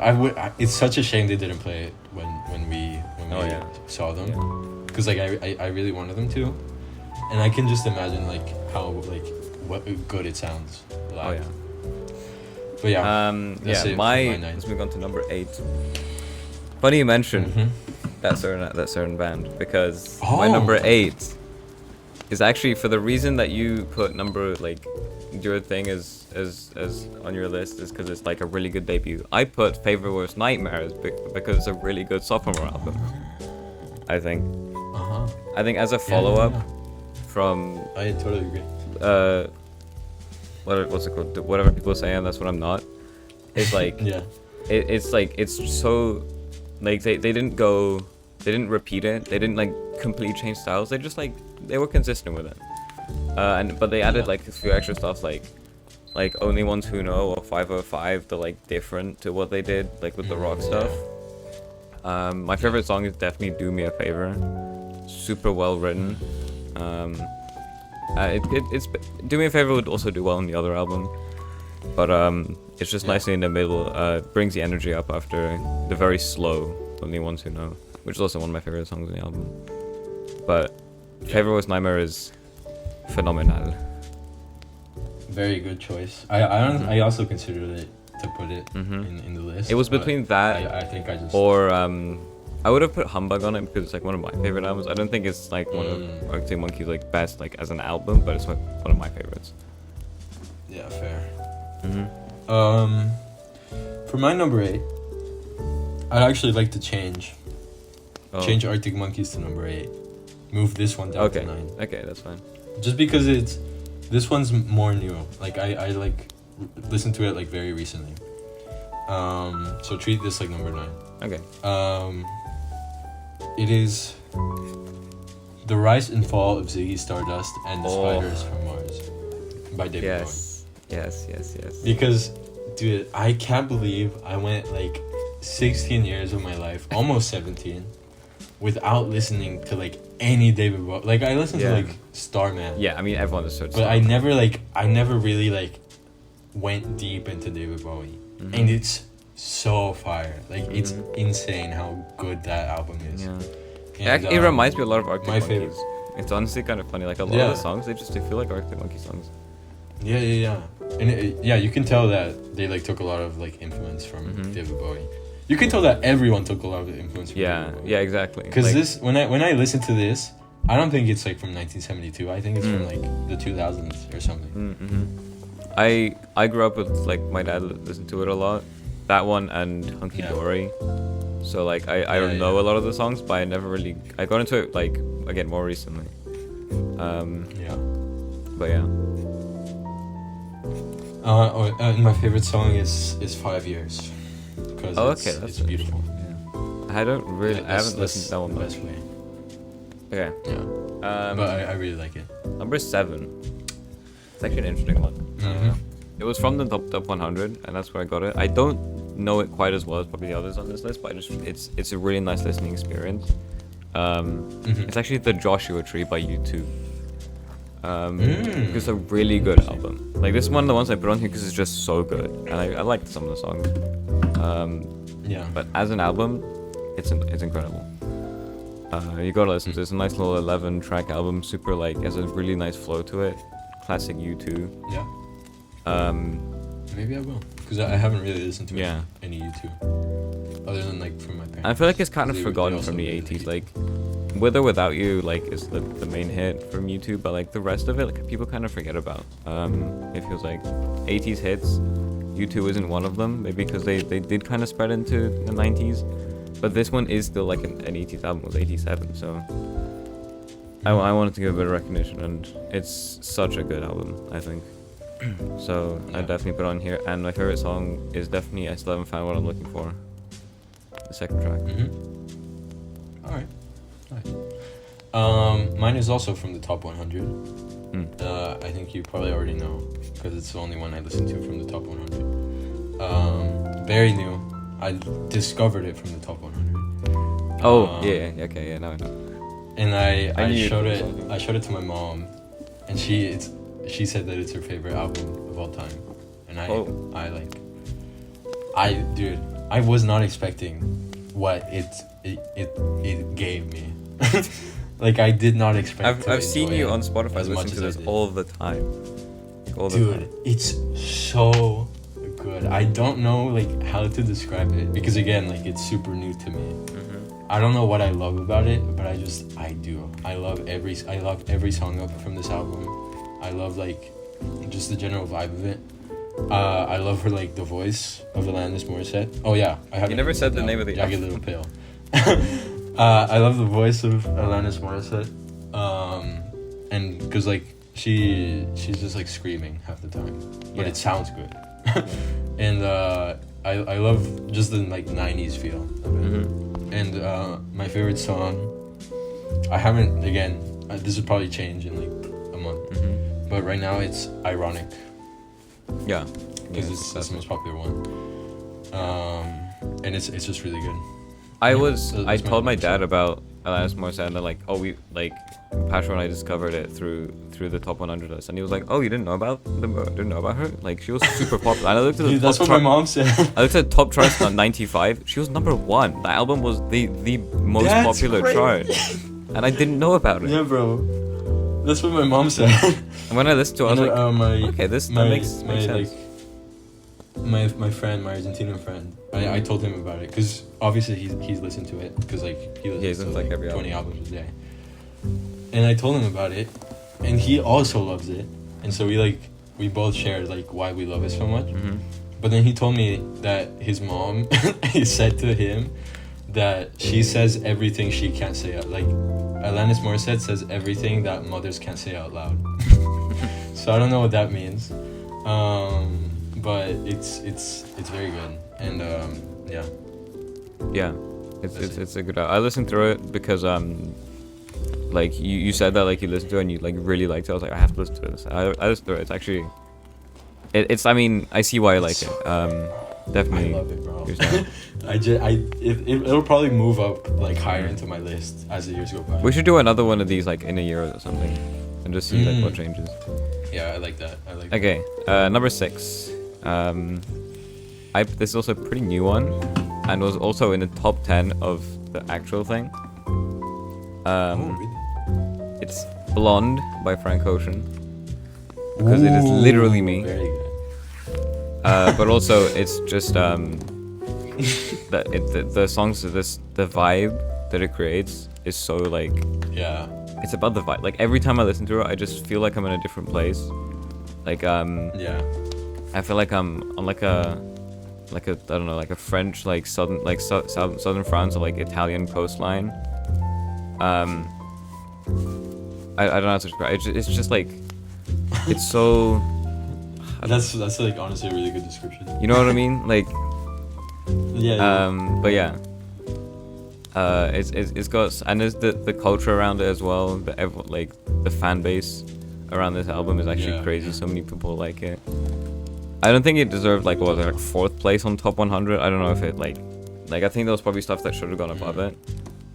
S2: It's such a shame they didn't play it when we
S1: Oh, yeah.
S2: saw them,
S1: Yeah.
S2: because like I really wanted them to, and I can just imagine like how like what good it sounds
S1: Oh
S2: live.
S1: yeah.
S2: But yeah. That's it for my nine.
S1: Let's move on to number 8. Funny you mentioned
S2: Mhm.
S1: that certain band, because my
S2: Oh.
S1: number 8 is actually for the reason that you put number like your thing as on your list is because it's like a really good debut. I put Favorite Worst Nightmares because it's a really good sophomore album. I think. I think as a follow up from
S2: I totally agree.
S1: what's it called? Whatever people say, and that's what I'm not. It's like
S2: Yeah.
S1: it's like it's so like they didn't repeat it. They didn't like completely change styles. They just like they were consistent with it. But they added like a few extra stuff like Only Ones Who Know or 505. They're like different to what they did like with the rock stuff. My favorite song is definitely Do Me a Favor. Super well written. It's Do Me a Favor would also do well on the other album, but it's just nicely in the middle. Brings the energy up after the very slow Only Ones Who Know, which is also one of my favorite songs on the album. But Favorite Worst Nightmare is phenomenal.
S2: Very good choice. I also considered it to put it in the list.
S1: It was between that
S2: I think I just
S1: or I would have put Humbug on it because it's like one of my favorite albums. I don't think it's like one of Arctic Monkeys like best like as an album, but it's like one of my favorites.
S2: Yeah, fair. For my number 8, I'd actually like to change change Arctic Monkeys to number 8. Move this one down to 9.
S1: Okay, that's fine.
S2: Just because this one's more new. Like I like listened to it like very recently. So treat this like number 9.
S1: Okay.
S2: It is The Rise and Fall of Ziggy Stardust and the Spiders from Mars by David Bowie.
S1: Yes.
S2: Because, dude, I can't believe I went like 16 years of my life, almost 17, without listening to like any David Bowie. Like I listened to like Starman.
S1: Yeah, I mean everyone is
S2: But I never really like went deep into David Bowie, and it's so fire. Like it's insane how good that album is.
S1: Yeah.
S2: And,
S1: It reminds me a lot of Arctic
S2: my
S1: Monkeys.
S2: favorite.
S1: It's honestly kind of funny. Like a lot of the songs, they just feel like Arctic Monkey songs.
S2: Yeah. And you can tell that they like took a lot of like influence from David Bowie. You can tell that everyone took a lot of influence from David Bowie.
S1: Yeah, exactly.
S2: Because
S1: like,
S2: this when I listen to this, I don't think it's like from 1972. I think it's from like the 2000s or something.
S1: I grew up with like my dad listened to it a lot. That one and Hunky Dory. So like I know a lot of the songs, but I never really I got into it like again more recently. But yeah.
S2: And my favorite song is 5 Years. Because it's beautiful.
S1: Yeah. I haven't listened to that one much. Okay.
S2: Yeah. But I really like it.
S1: Number 7. It's actually an interesting one. It was from the top 100, and that's where I got it. I don't know it quite as well as probably the others on this list, but it's a really nice listening experience. It's actually The Joshua Tree by U2. It's a really good album. Like this is one of the ones I put on here because it's just so good, and I liked some of the songs. But as an album, it's incredible. You gotta listen to it. It's a nice little 11-track album. Super like has a really nice flow to it. Classic U2.
S2: Yeah. Maybe I will, because I haven't really listened to any U2 other than like from my parents.
S1: I feel like it's kind of forgotten from the 80s. Like With or Without You like is the main hit from U2, but like the rest of it like people kind of forget about. It feels like 80s hits. U2 isn't one of them, maybe because they did kind of spread into the 90s, but this one is still like an 80s album. It was 87, so I wanted to give it a bit of recognition, and it's such a good album, I think. So I definitely put it on here, and my favorite song is definitely I Still Haven't Found What I'm Looking For, the second track.
S2: Alright. Mine is also from the top 100. I think you probably already know, because it's the only one I listened to from the top 100. Very new. I discovered it from the top 100.
S1: Okay, now I know.
S2: And I showed it to my mom, and she said that it's her favorite album of all time, and I like Dude, I was not expecting what it gave me. Like, I did not expect.
S1: I've seen you on Spotify
S2: as much
S1: listening to
S2: as I
S1: this
S2: did.
S1: all the time. All the
S2: Dude,
S1: time.
S2: it's so good. I don't know like how to describe it because again, like it's super new to me. I don't know what I love about it, but I do. I love every song up from this album. I love like just the general vibe of it. I love her like the voice of Alanis Morissette. Oh yeah, I have.
S1: You never said the name of the
S2: Jagged
S1: album.
S2: Little Pill. I love the voice of Alanis Morissette. And because like she's just like screaming half the time, but it sounds good. And I love just the like 90s feel of it. And my favorite song, I haven't, again, this will probably change in like a month, but right now it's Ironic.
S1: Yeah,
S2: because it's the most popular one. And it's just really good.
S1: I told my dad about Alanis Morissette, and they're like, oh, we like Pasho and I discovered it through the top 100 list, and he was like, oh, you didn't know about her? Like, she was super popular. And I looked at the
S2: that's what my mom said.
S1: I looked at top charts on 95. She was number 1. The album was the most popular chart, and I didn't know about it.
S2: Yeah, bro. That's what my mom said.
S1: And when I listened to it, I was like, okay, that makes sense.
S2: Like, my friend, my Argentinian friend, I told him about it because obviously he's listened to it because like he listens to like every 20 albums a day. And I told him about it, and he also loves it, and so we both shared like why we love it so much. But then he told me that his mom said to him that she says everything she can't say out. Like Alanis Morissette says everything that mothers can't say out loud. So I don't know what that means, but it's very good, and
S1: it's a good. I listened through it because like you said that like you listened to it and you like really liked it. I was like, I have to listen to this. I listened to it. It's actually, it's. I mean, I see why I like it. Definitely.
S2: I love it, bro. It'll probably move up like higher into my list as the years go by.
S1: We should do another one of these like in a year or something, and just see like what changes.
S2: Yeah, I like that.
S1: Okay, number 6. This is also a pretty new one, and was also in the top 10 of the actual thing.
S2: Really?
S1: It's Blonde by Frank Ocean, because it is literally me.
S2: Very good.
S1: But also it's just the songs, the vibe that it creates is so like,
S2: yeah,
S1: it's about the vibe. Like every time I listen to it, I just feel like I'm in a different place. Like
S2: yeah,
S1: I feel like I'm on like a I don't know, like a French, like southern France or like Italian coastline. I don't know how to describe it. It's just like, it's so.
S2: That's like honestly a really good description.
S1: You know what I mean? Like.
S2: Yeah.
S1: But yeah. It's got, and there's the culture around it as well. The fan base around this album is actually crazy. So many people like it. I don't think it deserved like 4th place on top 100. I don't know if it like I think there was probably stuff that should have gone above it.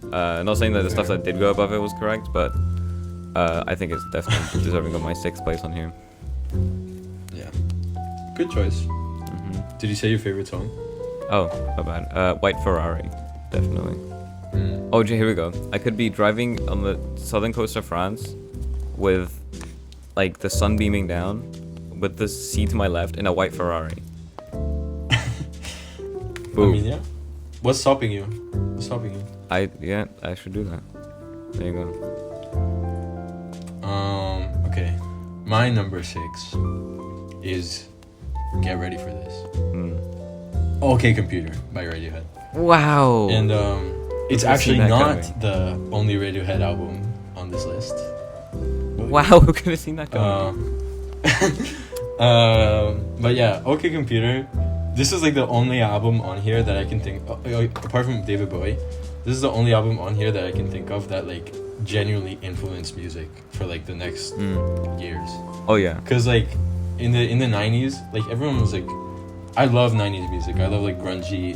S1: Not saying that the stuff that did go above it was correct, but I think it's definitely deserving of my 6th place on here.
S2: Yeah, good choice. Did you say your favorite song?
S1: Oh, my bad. White Ferrari, definitely. Oh, here we go. I could be driving on the southern coast of France with like the sun beaming down, with the seat to my left in a white Ferrari.
S2: I mean, yeah. What's stopping you?
S1: I should do that. There you go.
S2: Okay. My number 6 is Get Ready for This. OK Computer by Radiohead.
S1: Wow.
S2: And it's actually not the only Radiohead album on this list.
S1: Wow, who could have seen that coming?
S2: But yeah, OK Computer. This is like the only album on here that I can think, apart from David Bowie, this is the only album on here that I can think of that like genuinely influenced music for like the next years.
S1: Oh yeah.
S2: Cause like in the 90s, like everyone was like, I love 90s music. I love like grungy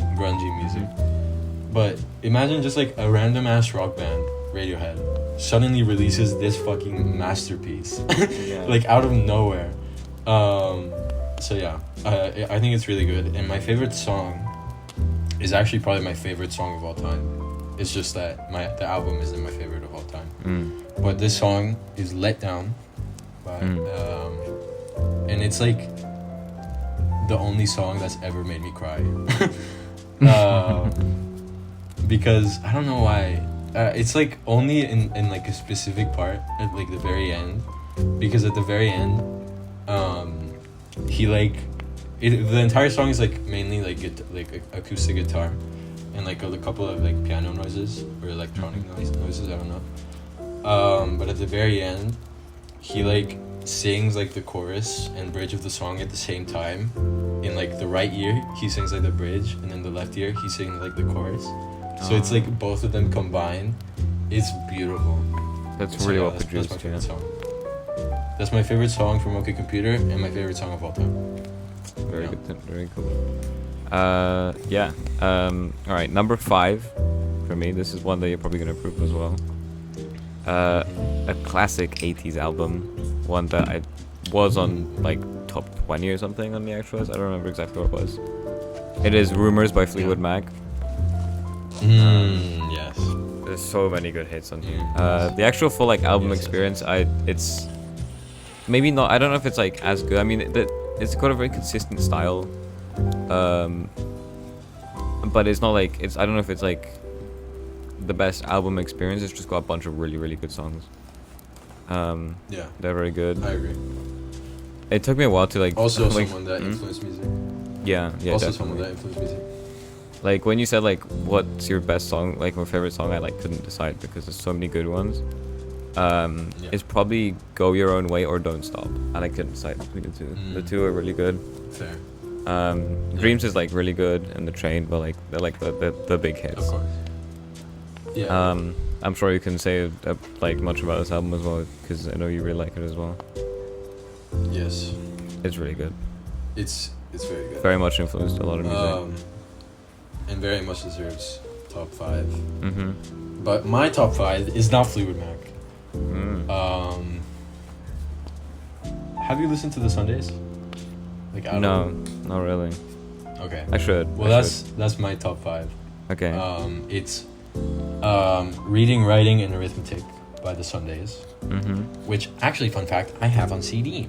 S2: music. But imagine just like a random ass rock band, Radiohead, suddenly releases this fucking masterpiece, like out of nowhere. So yeah, I think it's really good. And my favorite song is actually probably my favorite song of all time. It's just that the album isn't my favorite of all time. But this song is Let Down by and it's like the only song that's ever made me cry. Because I don't know why. It's like only in like a specific part at like the very end. Because at the very end, he like the entire song is like mainly like acoustic guitar and like a couple of like piano noises or electronic noises, I don't know. But at the very end, he like sings like the chorus and bridge of the song at the same time. In like the right ear he sings like the bridge, and then the left ear he sings like the chorus. So it's like both of them combined. It's beautiful.
S1: That's really well produced.
S2: That's my favorite song. That's my favorite song from OK Computer and my favorite song of all time.
S1: Very good. Very cool. Yeah. All right. Number 5 for me. This is one that you're probably gonna approve as well. A classic 80s album. One that I was on like top 20 or something on the actual list. I don't remember exactly what it was. It is Rumors by Fleetwood Mac.
S2: Yes.
S1: There's so many good hits on here. The actual full like album experience, it's maybe not. I don't know if it's like as good. I mean, it's got a very consistent style, but it's not like it's. I don't know if it's like the best album experience. It's just got a bunch of really really good songs.
S2: Yeah,
S1: they're very good.
S2: I agree.
S1: It took me a while to like.
S2: Also,
S1: like,
S2: someone that influenced music.
S1: Yeah.
S2: Also,
S1: definitely.
S2: someone that influenced music.
S1: Like when you said like what's your best song, like my favorite song, I like couldn't decide because there's so many good ones. It's probably Go Your Own Way or Don't Stop, and I couldn't decide between the two. The two are really good.
S2: Fair.
S1: Dreams is like really good, and The Train, but like they're like the big hits.
S2: Of course. Yeah.
S1: I'm sure you can say like much about this album as well, because I know you really like it as well.
S2: Yes.
S1: It's really good.
S2: It's very good.
S1: Very much influenced a lot of music.
S2: And very much deserves top 5. But my top 5 is not Fleetwood Mac. Have you listened to the Sundays? Like
S1: no, not really.
S2: Okay.
S1: I should.
S2: Well, that's my top 5.
S1: Okay.
S2: It's Reading, Writing, and Arithmetic by the Sundays. Which actually, fun fact, I have on CD.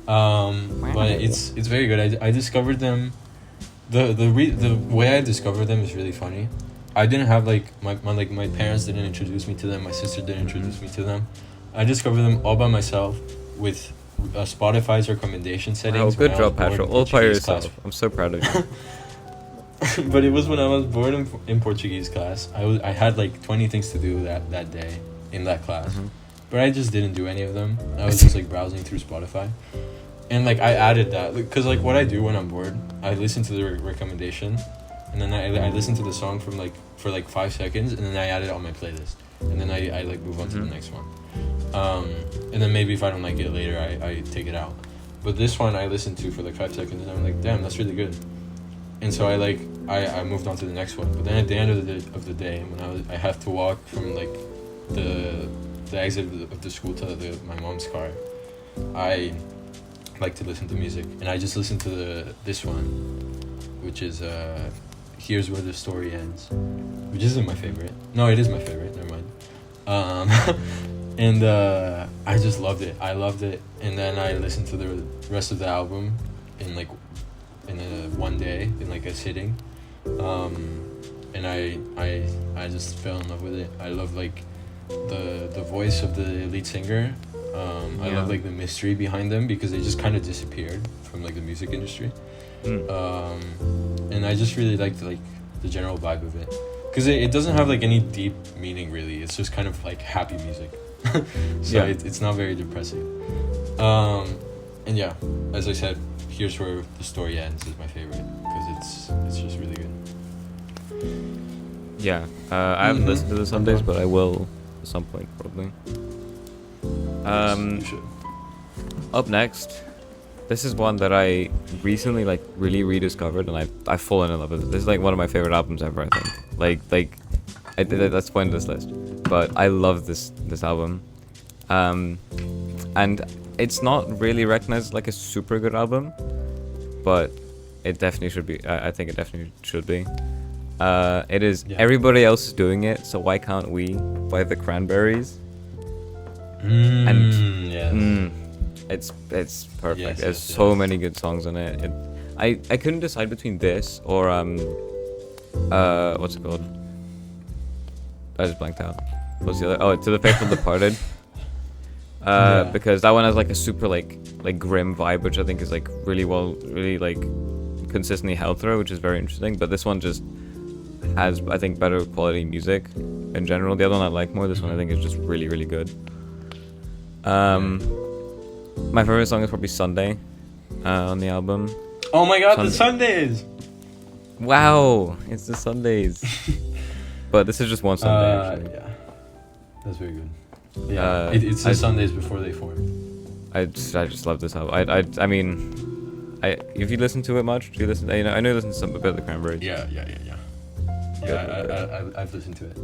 S2: But it's very good. I discovered them. The way I discovered them is really funny. I didn't have like my parents didn't introduce me to them. My sister didn't introduce me to them. I discovered them all by myself with Spotify's recommendation settings.
S1: Oh, good job, Pasho. All by yourself. I'm so proud of you.
S2: But it was when I was bored in Portuguese class. I had like 20 things to do that day in that class, but I just didn't do any of them. I was just like browsing through Spotify. And like I added that because like what I do when I'm bored, I listen to the recommendation, and then I listen to the song for like 5 seconds, and then I add it on my playlist, and then I like move on to the next one. And then maybe if I don't like it later, I take it out. But this one I listened to for like 5 seconds, and I'm like, damn, that's really good. And so I moved on to the next one. But then at the end of the day, when I have to walk from like the exit of the school to my mom's car, I like to listen to music, and I just listened to this one, which is Here's Where the Story Ends, which isn't my favorite. No, it is my favorite. Never mind. And I just loved it. And then I listened to the rest of the album in one day in like a sitting, and I just fell in love with it. I love like the voice of the lead singer. I love like the mystery behind them because they just kind of disappeared from like the music industry. And I just really liked like the general vibe of it because it doesn't have like any deep meaning really. It's just kind of like happy music. So it's not very depressing. And yeah, as I said, Here's Where the Story Ends is my favorite because it's just really good.
S1: Yeah, I haven't listened to the Sundays, but I will at some point probably.
S2: You should.
S1: Up next, this is one that I recently like really rediscovered, and I've fallen in love with it. This is like one of my favorite albums ever, I think. That's the point of this list. But I love this album, and it's not really recognized like a super good album, but it definitely should be. I think it definitely should be. It is.
S2: Yeah.
S1: Everybody else is doing it, so why can't we? By the Cranberries.
S2: Yes.
S1: It's perfect.
S2: Yes,
S1: There's
S2: yes,
S1: so
S2: yes.
S1: many good songs on it. I couldn't decide between this or what's it called? I just blanked out. What's the other? Oh, To the Faithful Departed.
S2: Yeah.
S1: Because that one has like a super like grim vibe, which I think is like really like consistently held through, which is very interesting. But this one just has, I think, better quality music in general. The other one I like more. This one I think is just really good. My favorite song is probably Sunday on the album.
S2: Oh my god, the Sundays!
S1: Wow, it's the Sundays. But this is just one Sunday, actually.
S2: Yeah, that's very good. Yeah, it's the Sundays before they form.
S1: I just love this album. I mean, if you listen to it much, do you listen? I know you listen to some bit of the Cranberries.
S2: Yeah. I've listened to it.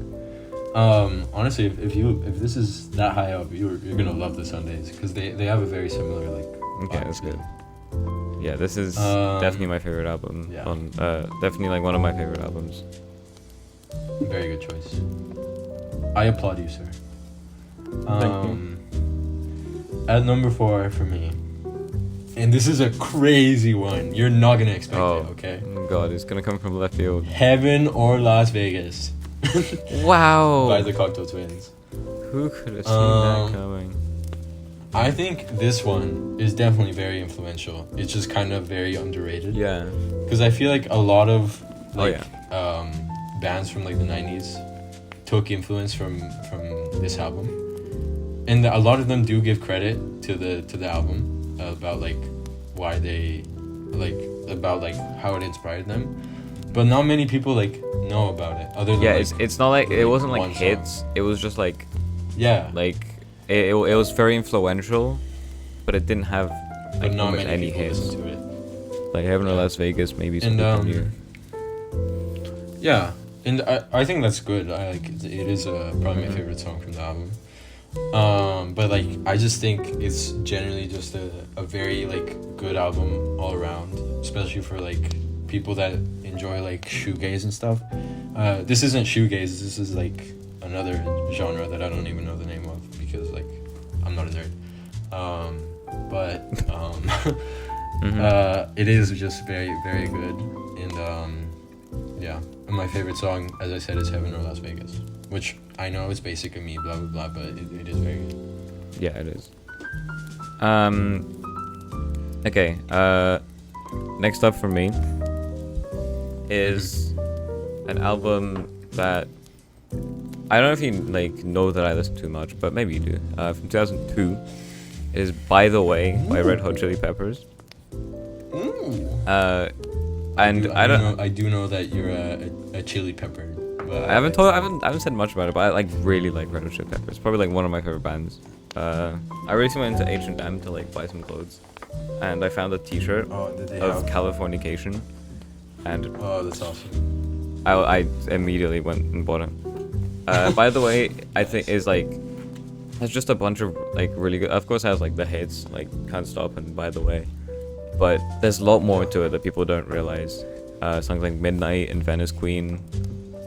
S2: Honestly, if this is that high up, you're gonna love the Sundays because they have a very similar like.
S1: Okay, that's good. Yeah, this is
S2: Um,
S1: definitely my favorite album.
S2: yeah.
S1: Definitely like one of my favorite albums.
S2: Very good choice. I applaud you, sir.
S1: Thank you.
S2: At number 4 for me, and this is a crazy one. You're not gonna expect it, okay?
S1: God, it's gonna come from left field.
S2: Heaven or Las Vegas
S1: Wow.
S2: by the Cocteau Twins.
S1: Who could have seen that coming?
S2: I think this one is definitely very influential. It's just kind of very underrated.
S1: Yeah.
S2: Because I feel like a lot of bands from like the 90s took influence from this album, and a lot of them do give credit to the album about like why they like about like how it inspired them, but not many people like know about it. Other than
S1: it's not like it wasn't like
S2: one
S1: hits.
S2: song.
S1: It was just like
S2: Like
S1: it was very influential, but it didn't have
S2: but
S1: like
S2: not
S1: almost
S2: many
S1: any
S2: people
S1: hits.
S2: listen to it.
S1: Like Heaven or Las Vegas, maybe some
S2: And,
S1: people knew.
S2: Yeah, and I think that's good. I like it is probably my favorite song from the album. But like I just think it's generally just a very like good album all around, especially for like people that enjoy like shoegaze and stuff. This isn't shoegaze. This is like another genre that I don't even know the name of because like I'm not a nerd. It is just very good, and yeah. And my favorite song, as I said, is Heaven or Las Vegas, which I know is basic of me, blah blah blah, but it is very good.
S1: Yeah, it is. Okay. Next up for me is an album that I don't know if you like know that I listen to much, but maybe you do. From 2002, it is "By the Way" by Red Hot Chili Peppers. And
S2: I do know that you're a chili pepper. But
S1: I haven't said much about it, but I like really like Red Hot Chili Peppers. Probably like one of my favorite bands. I recently went into H&M to like buy some clothes, and I found a T-shirt of Californication, and
S2: that's awesome.
S1: I immediately went and bought it. By the way, I think is like has just a bunch of like really good. Of course, it has like the hits like Can't Stop and By the Way, but there's a lot more to it that people don't realize. Songs like Midnight and Venice Queen.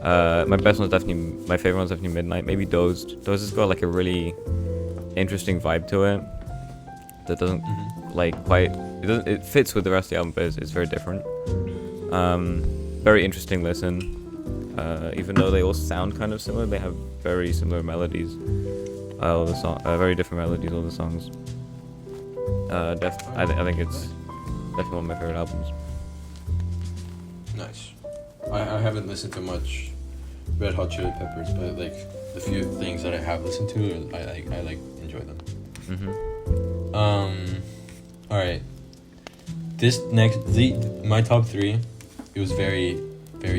S1: My favorite one's definitely Midnight. Maybe Dozed. Dozed has got like a really interesting vibe to it that doesn't like quite. It fits with the rest of the album, but it's very different. Very interesting listen. Even though they all sound kind of similar, they have very similar melodies. All the very different melodies. All the songs. I think it's definitely one of my favorite albums.
S2: Nice. I haven't listened to much Red Hot Chili Peppers, but like the few things that I have listened to, I like enjoy them. All right. This my top 3, it was very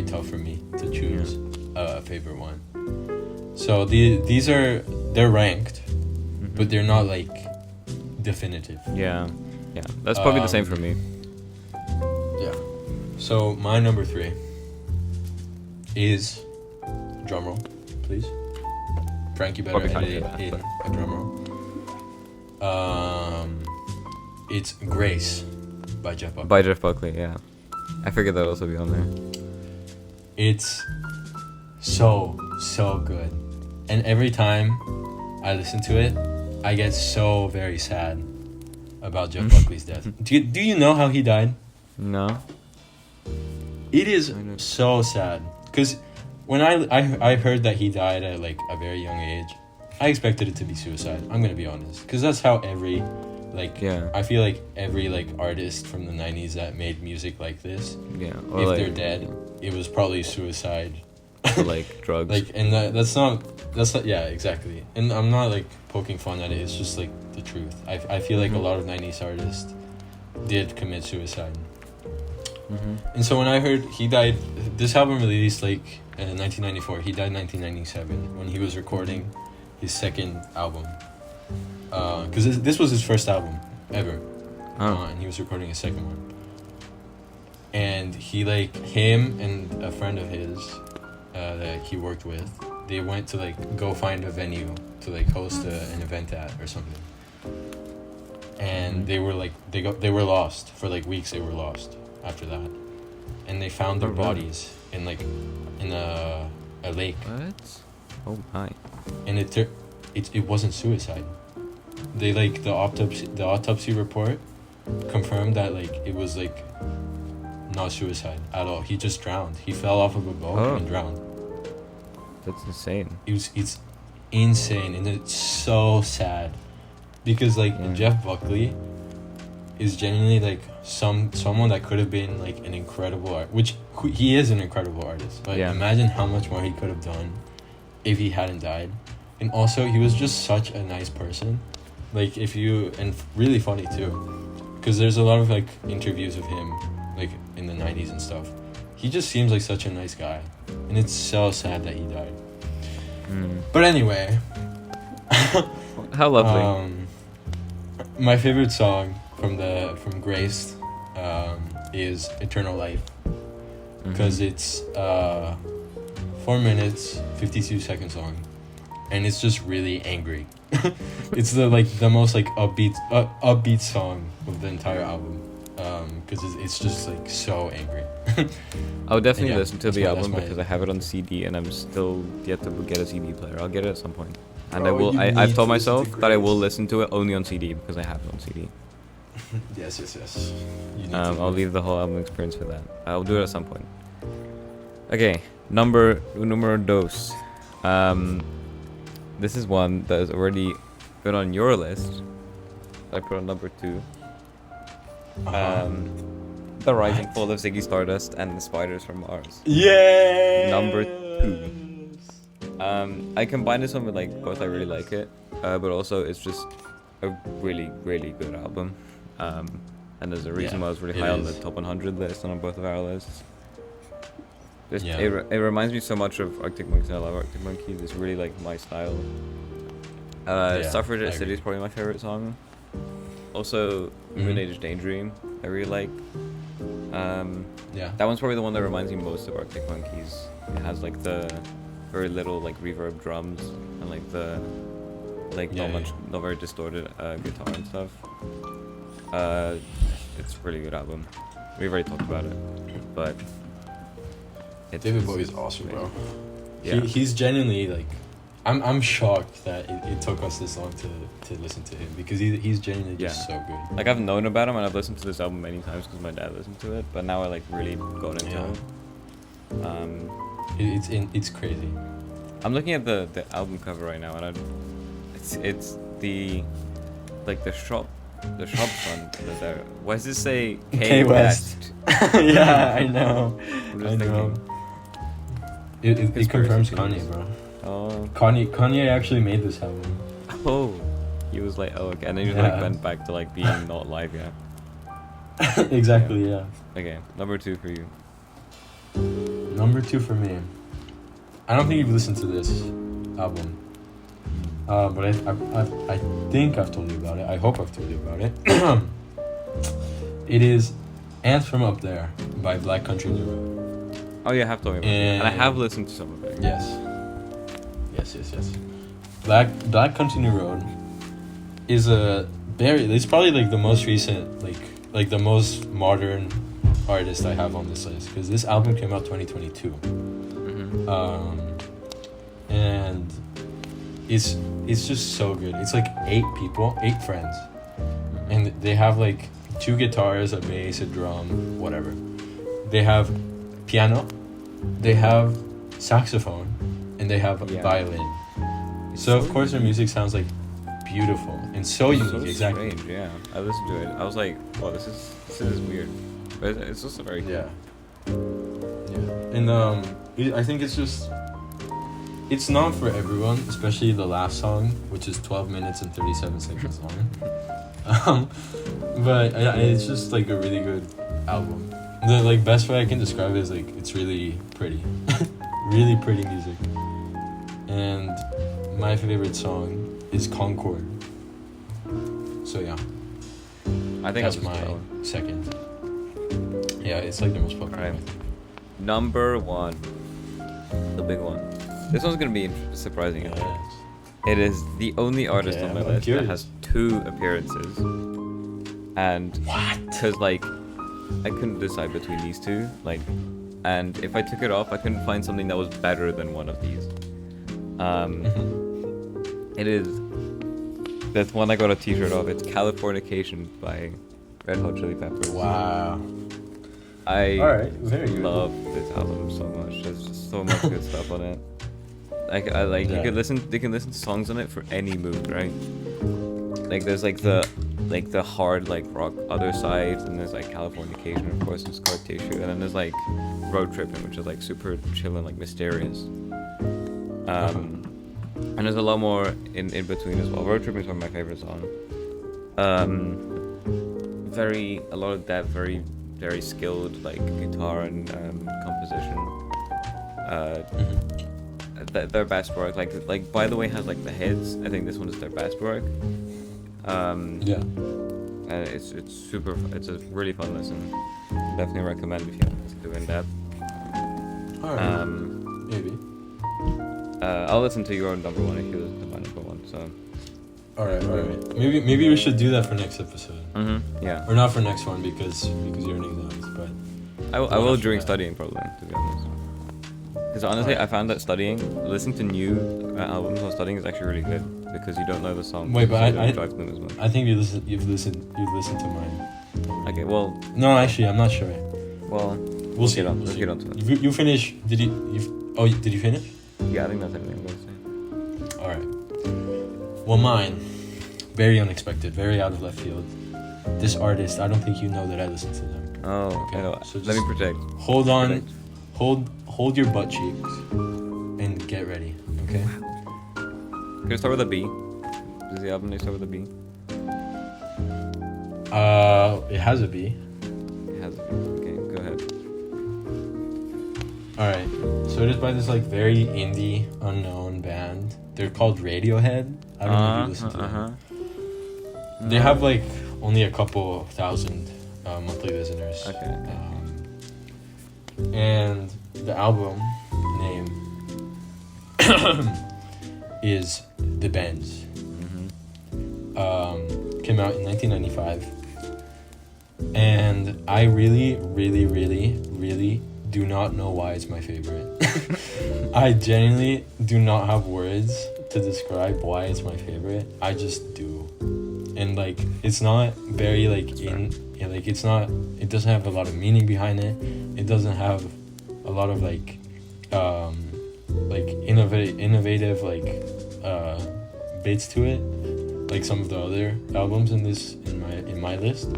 S2: tough for me to choose a favorite one. So they're ranked, but they're not like definitive.
S1: Yeah, that's probably the same for me.
S2: Yeah. So my number 3 is, drumroll, please. Frank, you better edit it in a drumroll. It's Grace by Jeff Buckley.
S1: By Jeff Buckley, yeah. I figured that would also be on there.
S2: It's so good, and every time I listen to it, I get so very sad about Jeff Buckley's death. Do you know how he died?
S1: No.
S2: It is so sad, because when I heard that he died at like a very young age, I expected it to be suicide. I'm gonna be honest, because that's how every I feel like every like artist from the 90s that made music like this,
S1: or
S2: if
S1: like,
S2: they're dead, it was probably suicide.
S1: Or like drugs.
S2: Like, and that's not yeah, exactly. And I'm not like poking fun at it, it's just like the truth. I feel like a lot of 90s artists did commit suicide. And so when I heard he died, this album released like in 1994, he died in 1997 when he was recording his second album, because this was his first album ever. And he was recording his second one, and him and a friend of his that he worked with, they went to like go find a venue to like host an event at or something, and they were lost for like weeks. They were lost after that, and they found their bodies in a lake.
S1: What? Oh my!
S2: And it wasn't suicide. They like the autopsy report confirmed that like it was like not suicide at all. He just drowned. He fell off of a boat and drowned.
S1: That's insane.
S2: It's insane, and it's so sad because like Jeff Buckley is genuinely like someone that could have been like an incredible he is an incredible artist. But imagine how much more he could have done if he hadn't died. And also, he was just such a nice person. Like, and really funny too, because there's a lot of like interviews of him, like in the 90s and stuff. He just seems like such a nice guy, and it's so sad that he died. But anyway,
S1: how lovely.
S2: My favorite song from Graced is Eternal Life, because it's 4 minutes 52 second song, and it's just really angry. It's the most like upbeat song of the entire album, because it's just like so angry.
S1: I would definitely listen to the album because I have it on CD and I'm still yet to get a CD player. I'll get it at some point, and I've told myself that I will listen to it only on CD because I have it on CD.
S2: Yes. You need
S1: I'll leave the whole album experience for that. I'll do it at some point. Okay, numero dos. This is one that has already been on your list. I put on number 2. The Rise and Fall of Ziggy Stardust and the Spiders from Mars.
S2: Yeah.
S1: Number 2. I combined this one with like both. I really like it, but also it's just a really, really good album. And there's a reason why it's really high on the top 100 list and on both of our lists. It reminds me so much of Arctic Monkeys, and I love Arctic Monkeys. It's really like my style. Suffragette City is probably my favorite song. Also, Moon Age Daydream, I really like. That one's probably the one that reminds me most of Arctic Monkeys. It has like the very little like reverb drums and like the not very distorted guitar and stuff. It's a really good album. We've already talked about it, but
S2: David Bowie's awesome, bro.
S1: Yeah.
S2: He's genuinely like, I'm shocked that it took us this long to listen to him, because he's genuinely just so good.
S1: Like, I've known about him and I've listened to this album many times because my dad listened to it, but now I like really got into it.
S2: It's crazy.
S1: I'm looking at the album cover right now, and it's the shop front there. Why does it say K West?
S2: Yeah, I know.
S1: I'm just thinking.
S2: It confirms Kanye, bro.
S1: Oh.
S2: Kanye actually made this album.
S1: Oh. He was like, oh, okay. And then he like went back to like being not live yet.
S2: Exactly, yeah.
S1: Okay, number 2 for you.
S2: Number 2 for me. I don't think you've listened to this album. But I think I've told you about it. I hope I've told you about it. It is Ants from Up There by Black Country New Road.
S1: Oh, yeah, I have told me about it. And I have listened to some of it.
S2: Yes. Black Country New Road is it's probably like the most recent like
S3: like the most modern artist I have on this list, because this album came out 2022. And it's just so good. It's like 8 friends, and they have like 2 guitars, a bass, a drum, whatever. They have piano, they have saxophone, and they have violin. So of course their music sounds like beautiful and so unique. So exactly.
S1: Strange, yeah. I listened to it. I was like, "Wow, this is weird," but it's also very cool.
S3: Yeah. And I think it's not for everyone, especially the last song, which is 12 minutes and 37 seconds long. But it's just like a really good album. The like best way I can describe it is like it's really pretty, really pretty music. And my favorite song is Concord. So yeah,
S1: I think
S3: that's my second. Yeah, it's like the most popular.
S1: Right. Number 1, the big one. This one's gonna be surprising.
S3: Yes.
S1: It is the only artist on my list
S3: curious.
S1: that has 2 appearances, and
S3: what?
S1: Because like I couldn't decide between these 2, like, and if I took it off, I couldn't find something that was better than one of these. It is. That's one I got a T-shirt of. It's Californication by Red Hot Chili Peppers.
S3: Wow.
S1: Very love this album so much. There's just so much good stuff on it. You could listen. You can listen to songs on it for any mood, right? Like there's like the hard like rock other sides, and there's like Californication, of course, and Scar Tissue, and then there's like Road Tripping, which is like super chill and like mysterious. And there's a lot more in between as well. Road Tripping is one of my favorite songs. A lot of depth, very very skilled like guitar and composition. Their best work, like by the way, has like the hits. I think this one is their best work. It's super. It's a really fun listen. Definitely recommend if you want to do in depth.
S3: Alright. Maybe.
S1: I'll listen to your number 1 if you listen to my number 1. So.
S3: Alright. Maybe we should do that for next episode.
S1: Yeah.
S3: Or not for next one because you're in exams, but.
S1: I will during studying probably, to be honest. Because honestly, I found that listening to new albums while studying is actually really good, because you don't know the songs.
S3: Wait, but
S1: so you don't drive them as much.
S3: I think you've listened to mine.
S1: Okay, well.
S3: No, actually, I'm not sure.
S1: Well,
S3: we'll see.
S1: Let's get on to it.
S3: You finish? Did you finish?
S1: Yeah, I think that's everything I'm gonna say.
S3: All right. Well, mine, very unexpected, very out of left field. This artist, I don't think you know that I listen to them.
S1: Oh, okay. So let me protect.
S3: Hold on, hold your butt cheeks, and get ready. Okay.
S1: Can we start with a B? Does the album name start with a B?
S3: It has a B.
S1: It has a B. Okay, go ahead.
S3: All right. So it is by this like very indie, unknown band. They're called Radiohead. I don't know if you listen to them. They have like only a couple thousand monthly listeners.
S1: Okay.
S3: And the album name is The Bends. Came out in 1995. And I really, really, really, really do not know why it's my favorite. I genuinely do not have words to describe why it's my favorite. I just do. And like it's not very like it doesn't have a lot of meaning behind it. It doesn't have a lot of like innovative bits to it, like some of the other albums in my list.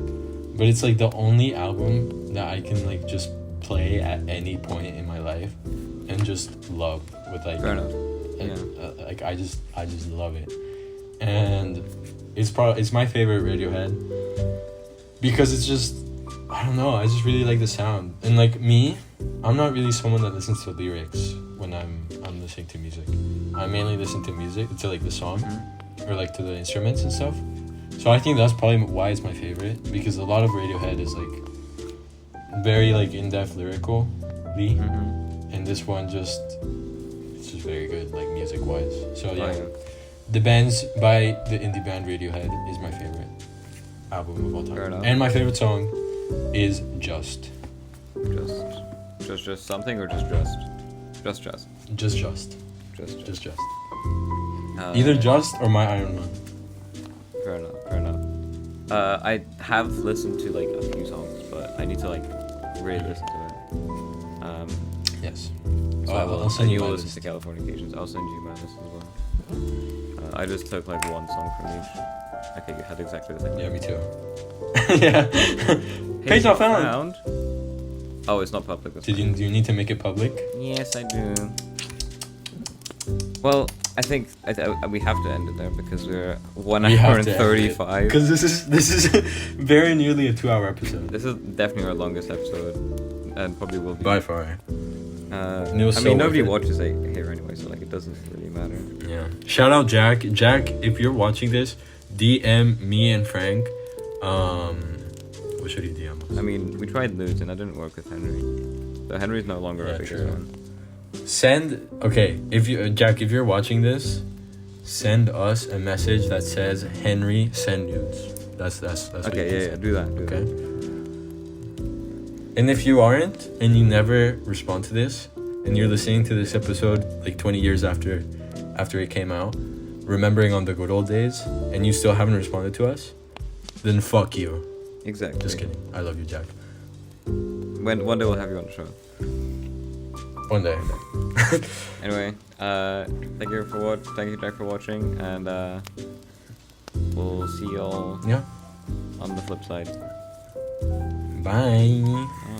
S3: But it's like the only album that I can like just play at any point in my life and just love with like.
S1: Fair enough.
S3: Like I just love it, and it's my favorite Radiohead because it's just, I don't know, I just really like the sound. And like me, I'm not really someone that listens to lyrics when I'm listening to music. I mainly listen to music, to like the song or like to the instruments and stuff. So I think that's probably why it's my favorite, because a lot of Radiohead is like very like in-depth lyrically, and this one it's just very good like music wise. So yeah. The Bends by the indie band Radiohead is my favorite. album of all
S1: Fair
S3: time.
S1: enough.
S3: And my favorite song is Just.
S1: Just something or just? Just.
S3: Just. Either Just or My Iron Man.
S1: Fair enough. I have listened to like a few songs, but I need to like really listen to it.
S3: Yes.
S1: So
S3: I'll send you
S1: will
S3: my
S1: listen
S3: list.
S1: to Californications. I'll send you my list as well. I just took like one song from each. Okay, you had exactly the same.
S3: Yeah, me too. Yeah. Page not found.
S1: Oh, it's not public. That's
S3: Do you need to make it public?
S1: Yes, I do. Well, I think we have to end it there because we're 1 hour and 35.
S3: Because this is very nearly a 2-hour episode.
S1: This is definitely our longest episode, and probably will be.
S3: By far.
S1: I
S3: it was so
S1: mean, nobody
S3: worth it.
S1: watches it here anyway, so like it doesn't really matter.
S3: Yeah. Shout out Jack. Jack, if you're watching this, DM me and Frank. What should he DM us?
S1: I mean, we tried Newt and that didn't work with Henry. So Henry's no longer our biggest
S3: true.
S1: one.
S3: If you Jack, if you're watching this, send us a message that says Henry send nudes. That's what you
S1: Okay,
S3: can
S1: yeah,
S3: say.
S1: do that.
S3: Okay. And if you aren't, and you never respond to this, and you're listening to this episode like 20 years after it came out, remembering on the good old days, and you still haven't responded to us, then fuck you.
S1: Exactly.
S3: Just kidding. I love you, Jack.
S1: One day we'll have you on the show.
S3: One day.
S1: Anyway, thank you Jack for watching, and we'll see y'all
S3: Yeah.
S1: on the flip side.
S3: Bye.
S1: Bye.